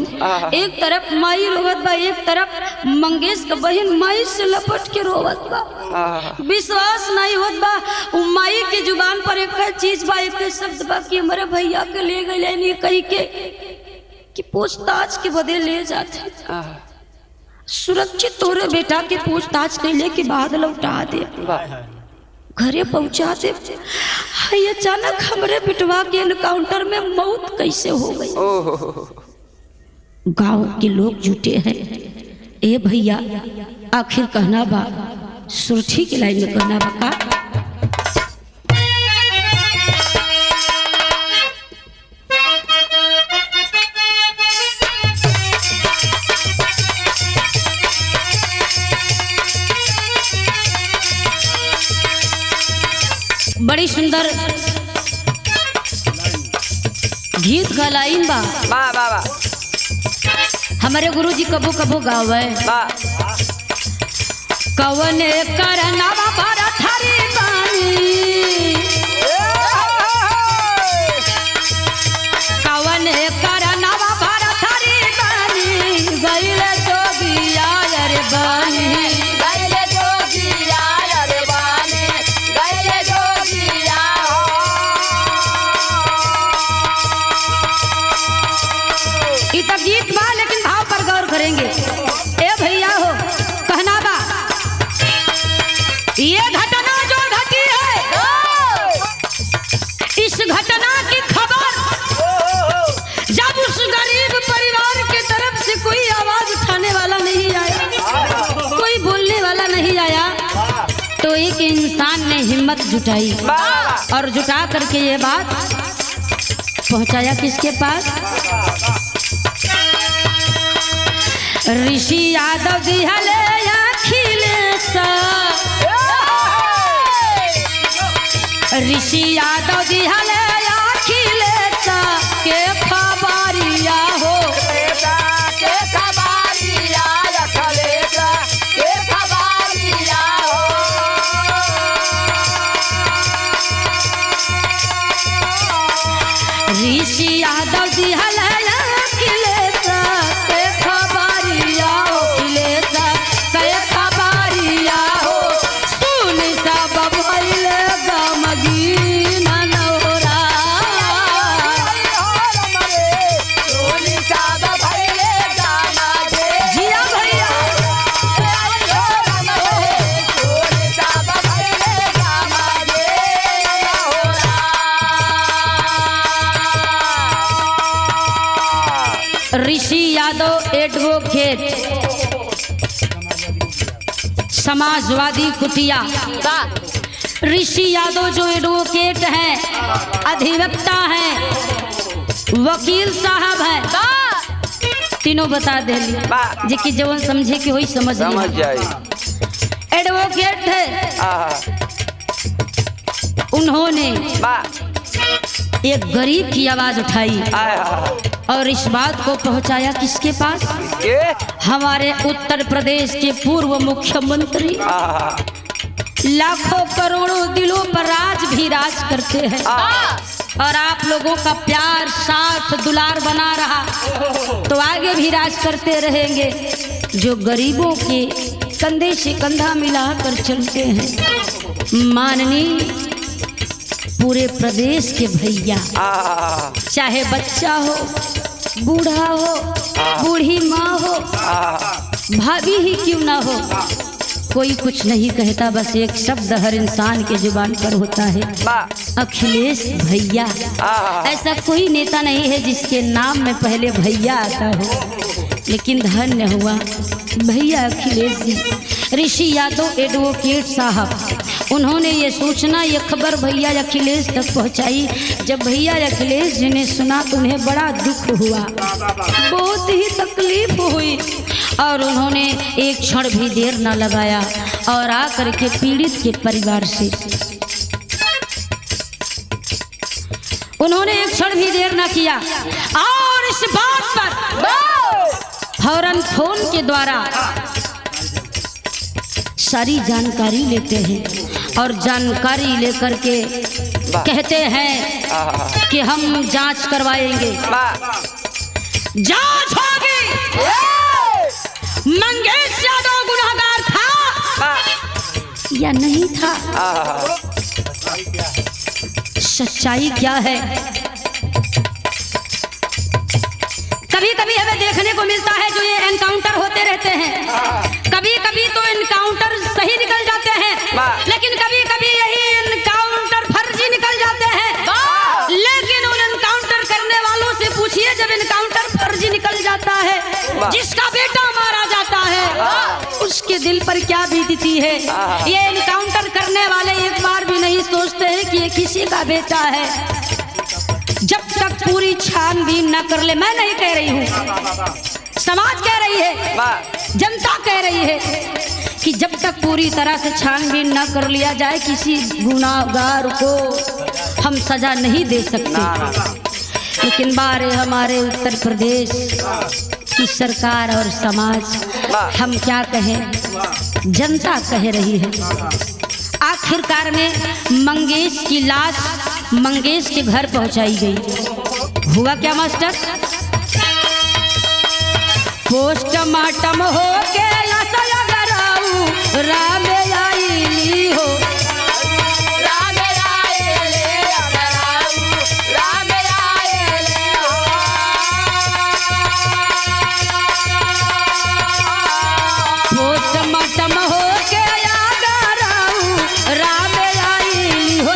एक तरफ माई रोवत बा, एक तरफ मंगेश का बहन माई से लपट के रोवत बा। विश्वास नहीं होत बा, माई के जुबान पर एक चीज बा, एक शब्द बा कि हमारे भैया के ले गए नहीं कही के कि पूछताछ के बदले ले जाते, सुरक्षित तोरे बेटा के पूछताछ कैले के बाद लौटा दे, घरे पहुंचा दे। हाय अचानक हमरे बेटवा के एनकाउंटर में मौत कैसे हो गई? गांव के लोग जुटे हैं। ए भैया आखिर कहना बा, सुरठी के लाइन में कहना बा का बड़ी सुंदर गीत का लाइन बा। बा बा बा हमारे गुरुजी कबो कबो गावे, बा कवने करनावा भरत हरी बानी, कवने करनावा भरत हरी बानी, गईले जोगिया रे बानी, गईले जोगिया रे बानी, गईले जोगिया ई तो गीत बा लेकिन भाव पर गौर करेंगे। ए भैया हो कहना बा, ये घटना जो घटी है घटना की खबर जब उस गरीब परिवार के तरफ से कोई आवाज उठाने वाला नहीं आया, कोई बोलने वाला नहीं आया, तो एक इंसान ने हिम्मत जुटाई और जुटा करके ये बात पहुंचाया किसके पास? ऋषि यादव दिहले अखिलेश, ऋषि यादव दिहले अखिलेश के खबरिया हो, के खबरिया अखिलेश के खबरिया हो। ऋषि यादव दिहले अखिलेश के खबरिया हो, अखिलेश के खबरिया हो। सुन सब भइल गमगीन नौरा, जिया भैया ऋषि यादव एडवोकेट, समाजवादी कुटिया। ऋषि यादव जो एडवोकेट हैं, अधिवक्ता हैं, वकील साहब हैं, तीनों बता दे जी कि जवन समझे कि वही समझ जाए। एडवोकेट है, उन्होंने एक गरीब की आवाज उठाई और इस बात को पहुंचाया किसके पास? हमारे उत्तर प्रदेश के पूर्व मुख्यमंत्री, लाखों करोड़ों दिलों पर राज भी राज करते हैं और आप लोगों का प्यार साथ दुलार बना रहा तो आगे भी राज करते रहेंगे। जो गरीबों के कंधे से कंधा मिलाकर चलते हैं, माननीय पूरे प्रदेश के भैया, चाहे बच्चा हो, बूढ़ा हो, बूढ़ी माँ हो, भाभी ही क्यों ना हो, कोई कुछ नहीं कहता, बस एक शब्द हर इंसान के जुबान पर होता है, अखिलेश भैया। ऐसा कोई नेता नहीं है जिसके नाम में पहले भैया आता हो, लेकिन धन्य हुआ भैया अखिलेश जी। ऋषि यादव एडवोकेट साहब, उन्होंने ये सूचना, ये खबर भैया अखिलेश तक पहुंचाई। जब भैया अखिलेश जी ने सुना तो उन्हें बड़ा दुख हुआ, बहुत ही तकलीफ हुई और उन्होंने एक क्षण भी देर न लगाया और आकर के पीड़ित के परिवार से उन्होंने एक क्षण भी देर न किया और इस बात पर फौरन फोन के द्वारा सारी जानकारी लेते हैं और जानकारी लेकर के कहते हैं कि हम जांच करवाएंगे। जांच होगी, मंगेश यादव गुनहगार था या नहीं था, सच्चाई क्या है। कभी कभी हमें देखने को मिलता है जो ये एनकाउंटर होते रहते हैं, कभी कभी तो एनकाउंटर सही निकल जाते हैं, लेकिन कभी कभी यही एनकाउंटर फर्जी निकल जाते हैं। लेकिन उन एनकाउंटर करने वालों से पूछिए, जब एनकाउंटर फर्जी निकल जाता है, जिसका बेटा मारा जाता है, उसके दिल पर क्या बीतती है। ये एनकाउंटर करने वाले एक बार भी नहीं सोचते हैं कि ये किसी का बेटा है। जब तक पूरी छानबीन न कर ले, मैं नहीं कह रही हूँ, समाज कह रही है, जनता कह रही है कि जब तक पूरी तरह से छानबीन न कर लिया जाए, किसी गुनाहगार को हम सजा नहीं दे सकते। लेकिन बारे हमारे उत्तर प्रदेश की सरकार और समाज, हम क्या कहें, जनता कह रही है। आखिरकार में मंगेश की लाश मंगेश के घर पहुंचाई गई। हुआ क्या मास्टर? पोस्टमार्टम हो के राम आईली हो, पोस्टमार्टम हो के राम आईली हो,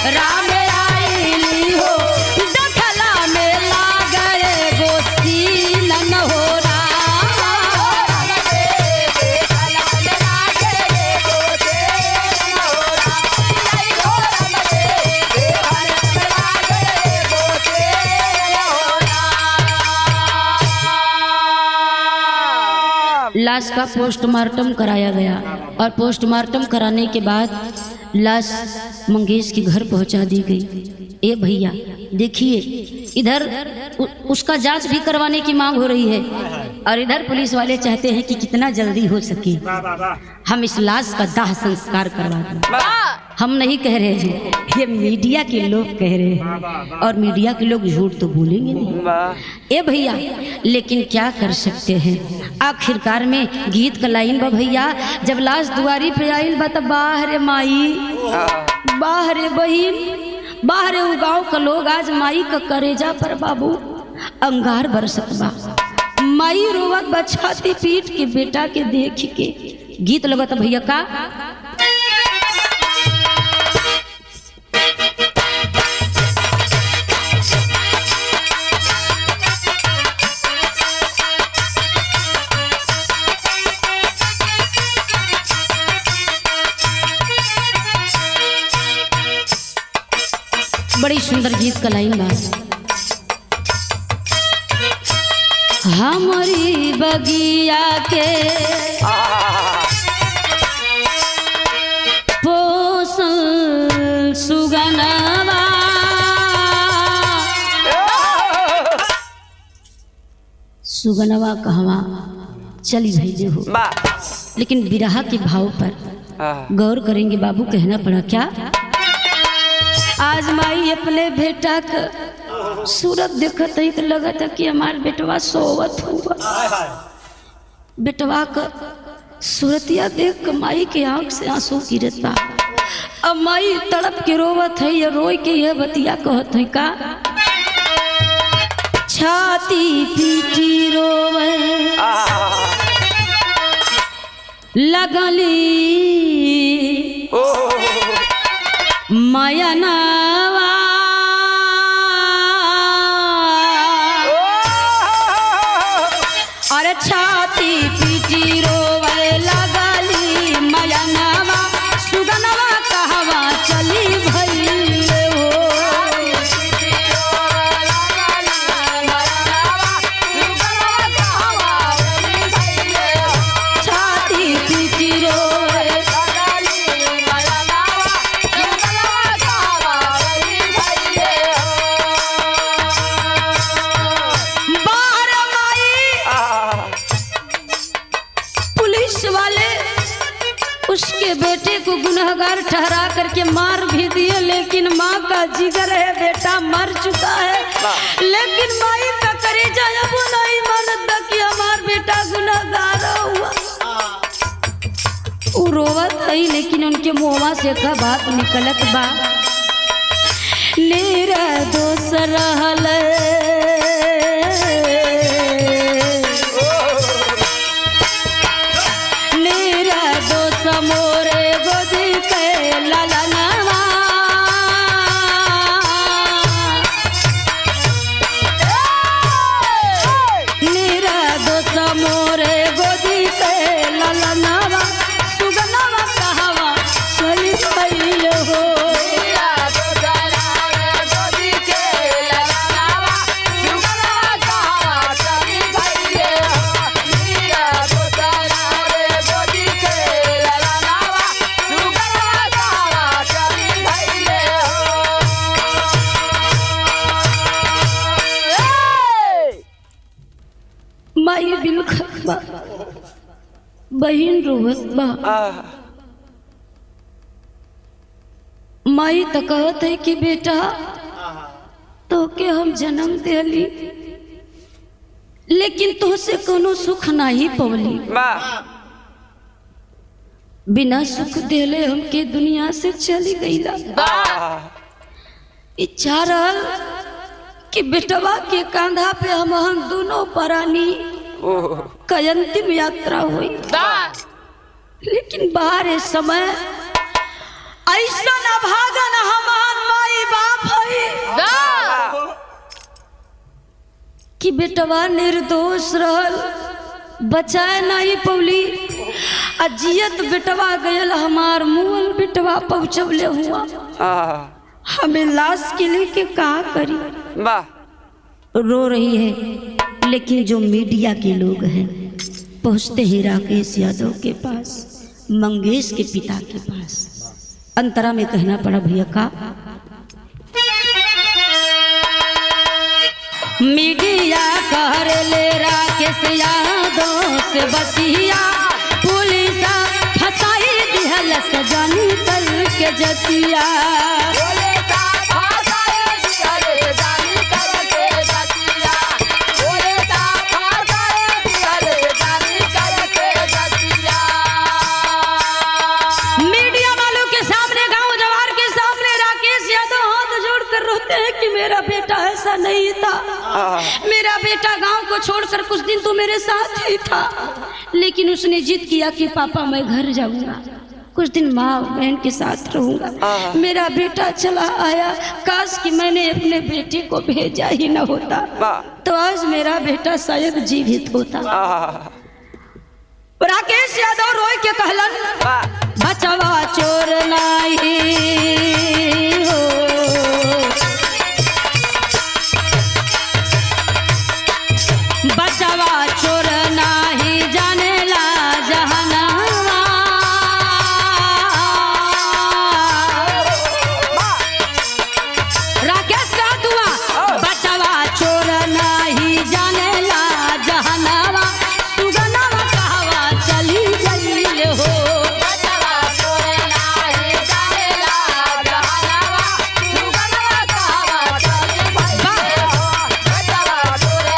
राम आई लाश का पोस्टमार्टम कराया गया और पोस्टमार्टम कराने के बाद लाश मंगेश के घर पहुंचा दी गई। ए भैया देखिए, इधर उसका जांच भी करवाने की मांग हो रही है और इधर पुलिस वाले चाहते हैं कि कितना जल्दी हो सके हम इस लाश का दाह संस्कार करवा दें। हम नहीं कह रहे हैं, ये मीडिया के लोग कह रहे हैं और मीडिया के लोग झूठ तो बोलेंगे नहीं। ए भैया, लेकिन क्या कर सकते हैं, आखिरकार में गीत का लाइन बा भैया, जब लाश दुआरी पे आइल बा तब बाहरे माई बाहरे बहिन बाहरे उ गाँव का लोग आज माई का करेजा पर बाबू अंगार बरसत बा। माई रोवत बा छाती पीट के बेटा के देख के। गीत लगत भैया का बड़ी सुंदर गीत का लाइन बा। हमारी बगिया के पोसल सुगनवा सुगनवा कहवा चली भेजे हो, लेकिन बिरहा के भाव पर गौर करेंगे बाबू। कहना पड़ा क्या, आज माई अपने बेटा का सूरत देखत है तो लगा था कि हमार बेटवा सोवत हुआ। बेटवा का सूरतिया देख के माई के आंख से आंसू गिरत बा। अब माई तड़प के रोवत है, ये रोई के ये बतिया कहत है का, छाती पीटी रोवे लगली माया नावा अरे छाती पीटी रोवे लगली माया नावा सुगनवा कहवा चली भइले हो। छाती पीटी रोवे उसके बेटे को गुनहगार ठहरा करके मार भी दिए, लेकिन माँ का जिगर है, बेटा मर चुका है, लेकिन माई का करेजा अब नहीं मानता कि हमार बेटा गुनहगार हुआ। वो रोवत है, लेकिन उनके मुँहवा से का बात निकलत बा, मेरा दोस्त रहल मोरे गोदी के ललनवा नीरा दोस्त मोरे गोदी के ललनवा सुगनवा कहवा चली भइल हो। माई बिल खबा बहिन रोवत बा। माई तो कहत है कि बेटा तो के हम जन्म देली, लेकिन तो से कोनो सुख नहीं पवली, बिना सुख देले हमके दुनिया से चली गईला। इच्छा रहल कि बेटवा के कांधा पे हम दोनों परानी का अंतिम यात्रा हुई, लेकिन बाहर समय ऐसा न भागन हमार माई बाप है कि बेटवा निर्दोष रहल, बचाए नहीं पौली, अजियत बेटवा गयल हमार मुअल बेटवा पहुँचवले हुआ। हमें लाश के लेके कहा करी, रो रही है, लेकिन जो मीडिया के लोग हैं पहुंचते ही राकेश यादव के पास, मंगेश के पिता के पास, अंतरा में कहना पड़ा भैया का मीडिया कर ले राकेश यादव से बतिया, पुलिस फसाई दिहल सजानी कर के जतिया। कि मेरा बेटा ऐसा नहीं था, मेरा बेटा गांव को छोड़कर कुछ दिन तो मेरे साथ ही था, लेकिन उसने जिद किया कि पापा मैं घर जाऊंगा, कुछ दिन माँ बहन के साथ रहूंगा। मेरा बेटा चला आया, काश कि मैंने अपने बेटे को भेजा ही न होता तो आज मेरा बेटा शायद जीवित होता। राकेश यादव रोए के कहलन बचवा चोर नहीं हो, बचवा चोर नाही जानेला जहानावा। राकेश का दुआ बचवा चोर नाही जानेला जहानावा, सुगनावा कहवा चली गईल हो। बचवा चोर नाही जानेला जहानावा, सुगनावा कहवा चली गईल हो। बचवा चोर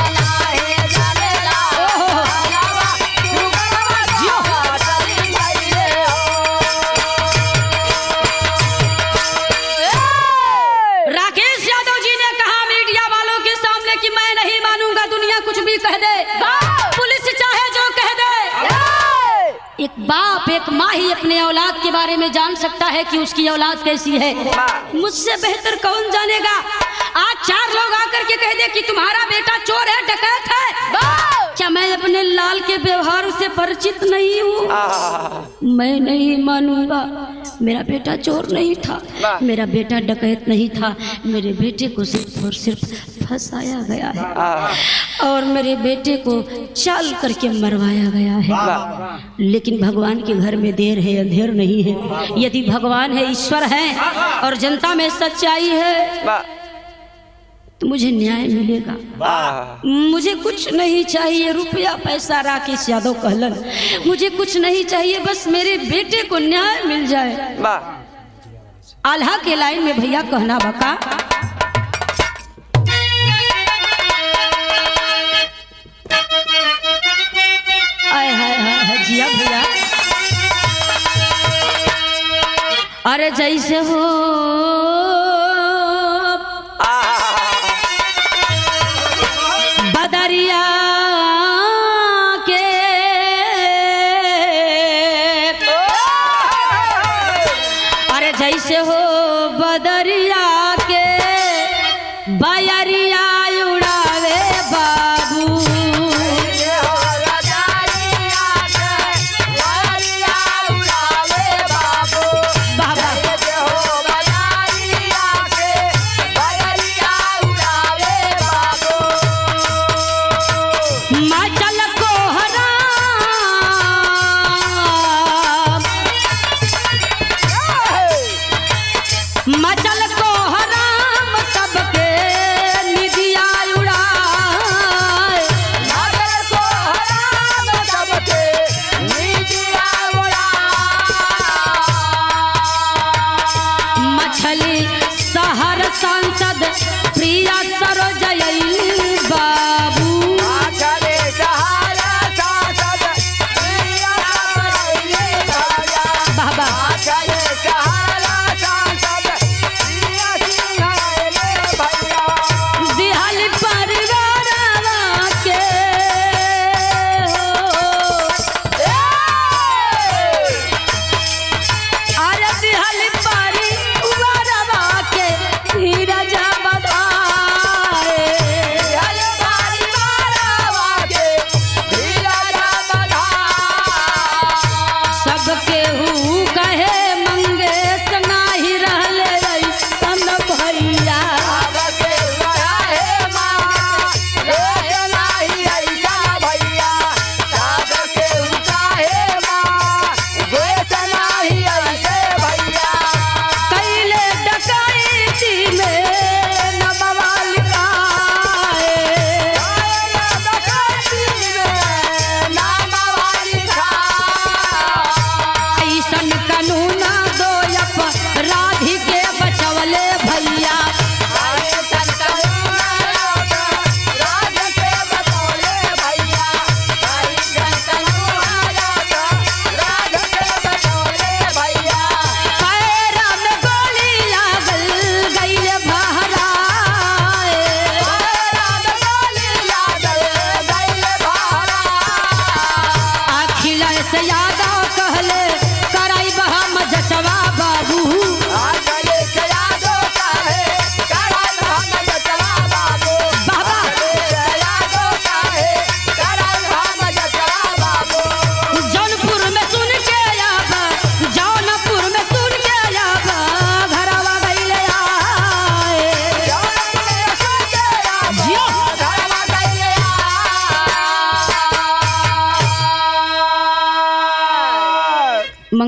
राकेश यादव जी ने कहा मीडिया वालों के सामने कि मैं नहीं मानूंगा, दुनिया कुछ भी कह दे, पुलिस चाहे जो कह दे। एक बाप एक माँ ही अपने औलाद के बारे में जान सकता है कि उसकी औलाद कैसी है, मुझसे बेहतर कौन जानेगा। आज 4 लोग आकर के कह दे कि तुम्हारा बेटा चोर है, डकैत है, क्या मैं अपने लाल के व्यवहार से परिचित नहीं हूँ? मैं नहीं मानूंगा। मेरा बेटा चोर नहीं था, मेरा बेटा डकैत नहीं था, मेरे बेटे को सिर्फ और सिर्फ फंसाया गया है और मेरे बेटे को चाल करके मरवाया गया है। लेकिन भगवान के घर में देर है अंधेर नहीं है। यदि भगवान है, ईश्वर है और जनता में सच्चाई है तो मुझे न्याय मिलेगा। मुझे कुछ नहीं चाहिए, रुपया पैसा। राकेश यादव कहलन मुझे कुछ नहीं चाहिए, बस मेरे बेटे को न्याय मिल जाए। आल्हा के लाइन में भैया कहना बका आय हाय हाय जिया भैया, अरे जैसे हो बदरिया के अरे जैसे हो बदरिया के बयरिया उड़ावे बाबू। मचल को हराम सबके निदिया उड़ाए, मचल को हराम सबके निदिया उड़ाए। मछली शहर सांसद प्रिया सरोजयली बाबू, मछली शहर सांसद प्रिया सरोजयली बाबा, मछली शहर दिहाली परिवार के अरे दिहाली परिवार के धीरज बधा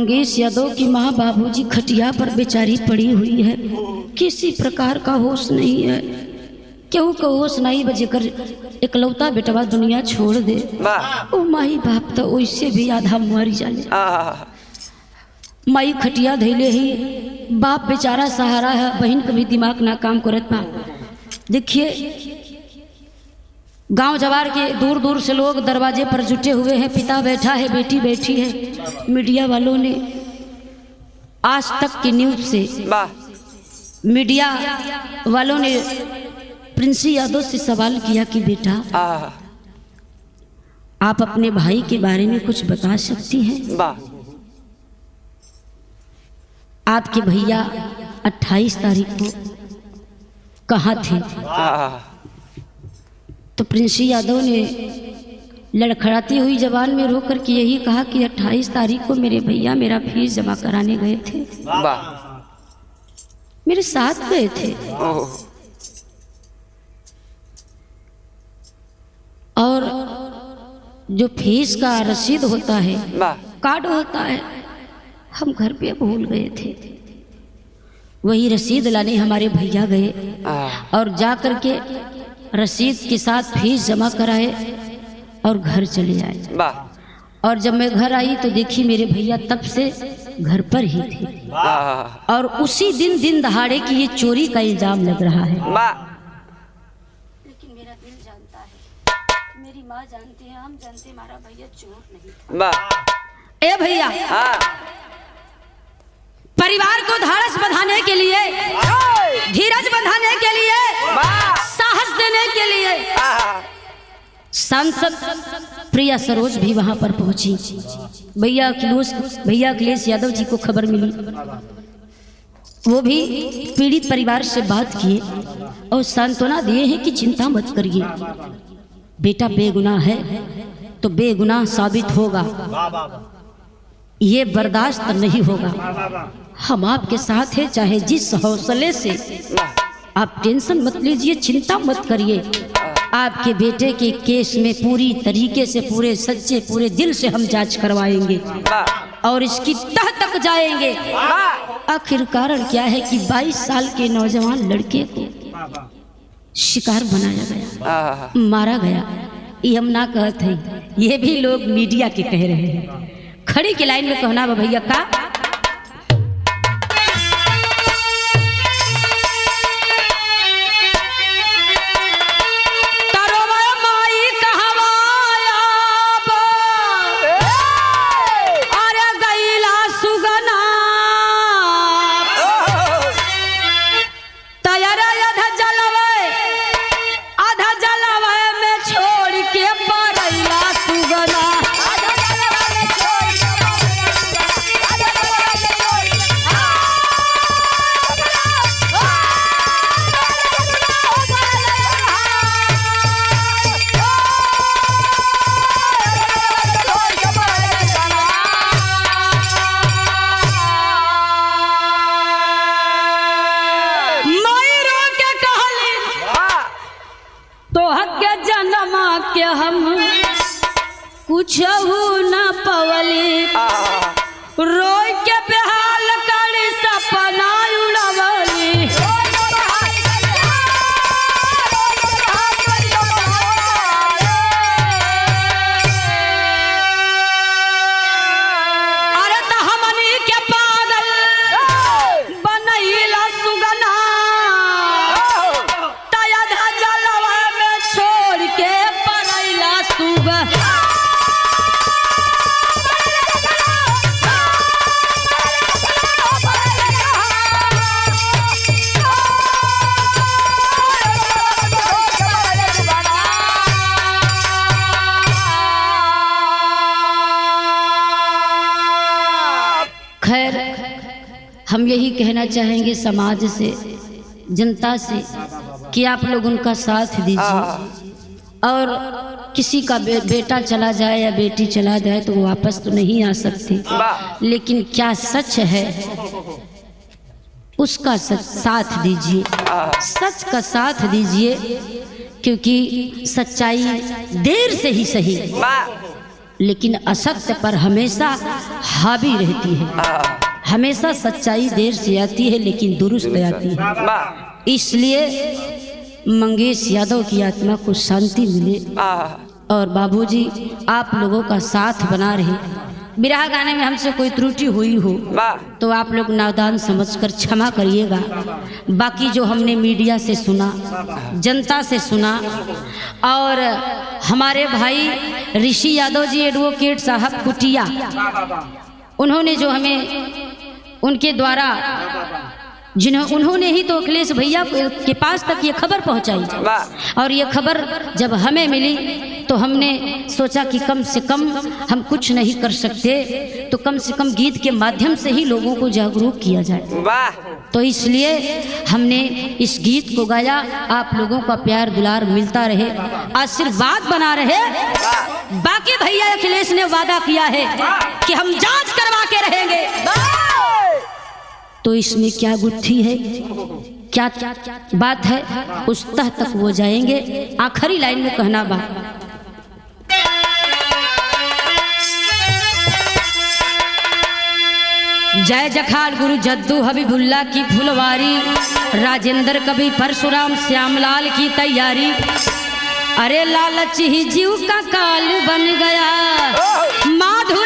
मंगेश यादव की माँ बाबूजी खटिया पर बेचारी पड़ी हुई है, किसी प्रकार का होश नहीं है, क्यों का होश नहीं बजेकर इकलौता बेटवा दुनिया छोड़ दे। वाह ओ माई बाप तो वैसे भी आधा मर जाले। आहा माई खटिया धैले ही, बाप बेचारा सहारा है, बहन का भी दिमाग ना काम करत बा। देखिए गांव जवार के दूर दूर से लोग दरवाजे पर जुटे हुए हैं, पिता बैठा है, बेटी बैठी है। मीडिया वालों ने आज तक की न्यूज से, वाह मीडिया वालों ने प्रिंसी यादव से सवाल किया कि बेटा आहा आप अपने भाई के बारे में कुछ बता सकती हैं? वाह आपके भैया 28 तारीख को कहाँ थे? आहा तो प्रिंसी यादव ने लड़खड़ाती हुई जबान में रो कर के यही कहा कि 28 तारीख को मेरे भैया मेरा फीस जमा कराने गए थे, वाह मेरे साथ गए थे। ओह और जो फीस का रसीद होता है, वाह कार्ड होता है, हम घर पे भूल गए थे। वही रसीद लाने हमारे भैया गए आहा और जा कर के रसीद के साथ फीस जमा कराए और घर चले आए। वाह और जब मैं घर आई तो देखी मेरे भैया तब से घर पर ही थे, आहा और उसी दिन दहाड़े की ये चोरी का इल्जाम लग रहा है। वाह लेकिन मेरा दिल जानता है, मेरी माँ जानती है, हम जानते हैं हमारा भैया चोर नहीं था। वाह ए भैया, हाँ परिवार को धाड़स बंधाने के लिए, धीरज बंधाने के लिए, वाह साहस देने के लिए आहा सांसद प्रिया सरोज भी वहां पर पहुंची। भैया अखिलेश यादव जी को खबर मिली, वो भी पीड़ित परिवार से बात किए और सांत्वना दिए हैं कि चिंता मत करिए, बेटा बेगुनाह है तो बेगुनाह साबित होगा, ये बर्दाश्त नहीं होगा। हम आपके साथ हैं, चाहे जिस हौसले से, आप टेंशन मत लीजिए, चिंता मत करिए। आपके बेटे के केस में पूरी तरीके से, पूरे सच्चे, पूरे दिल से हम जांच करवाएंगे और इसकी तह तक जाएंगे। आखिर कारण क्या है कि 22 साल के नौजवान लड़के को शिकार बनाया गया, आहा मारा गया। ये हम ना कहते हैं, ये भी लोग मीडिया के कह रहे हैं। खड़ी की लाइन में कहना बा भैया का, के हम कुछ न पवली, रोय के बेहाल करी सपना उड़वली। अरे तो हमनी के पागल बनैला सुगना, तयधा जलवा में छोड़ के परैला सुगा। खैर हम यही कहना चाहेंगे समाज से, जनता से, कि आप लोग उनका साथ दीजिए। और किसी का बेटा चला जाए या बेटी चला जाए तो वो वापस तो नहीं आ सकते, लेकिन क्या सच है उसका साथ दीजिए, सच का साथ दीजिए, क्योंकि सच्चाई देर से ही सही लेकिन असत्य पर हमेशा हावी रहती है। हमेशा सच्चाई देर से आती है लेकिन दुरुस्त आती है। इसलिए मंगेश यादव की आत्मा को शांति मिले और बाबूजी आप लोगों का साथ बना रहे। बिरहा गाने में हमसे कोई त्रुटि हुई हो तो आप लोग नादान समझकर क्षमा करिएगा। बाकी जो हमने मीडिया से सुना, जनता से सुना और हमारे भाई ऋषि यादव जी एडवोकेट साहब कुटिया, उन्होंने जो हमें उनके द्वारा उन्होंने ही तो अखिलेश भैया के पास तक ये खबर पहुंचाई और ये खबर जब हमें मिली तो हमने सोचा कि कम से कम हम कुछ नहीं कर सकते तो कम से कम गीत के माध्यम से ही लोगों को जागरूक किया जाए। तो इसलिए हमने इस गीत को गाया। आप लोगों का प्यार दुलार मिलता रहे, आशीर्वाद बना रहे। बाकी भैया अखिलेश ने वादा किया है कि हम जांच करवा के रहेंगे। तो इसमें क्या गुत्थी है, क्या बात है, उस तह तक वो जाएंगे। आखिरी लाइन में कहना बात, जय जखाल गुरु जद्दू हबीबुल्ला की फुलवारी, राजेंद्र कवि परशुराम श्यामलाल की तैयारी। अरे लालच ही जीव का काल बन गया, माधु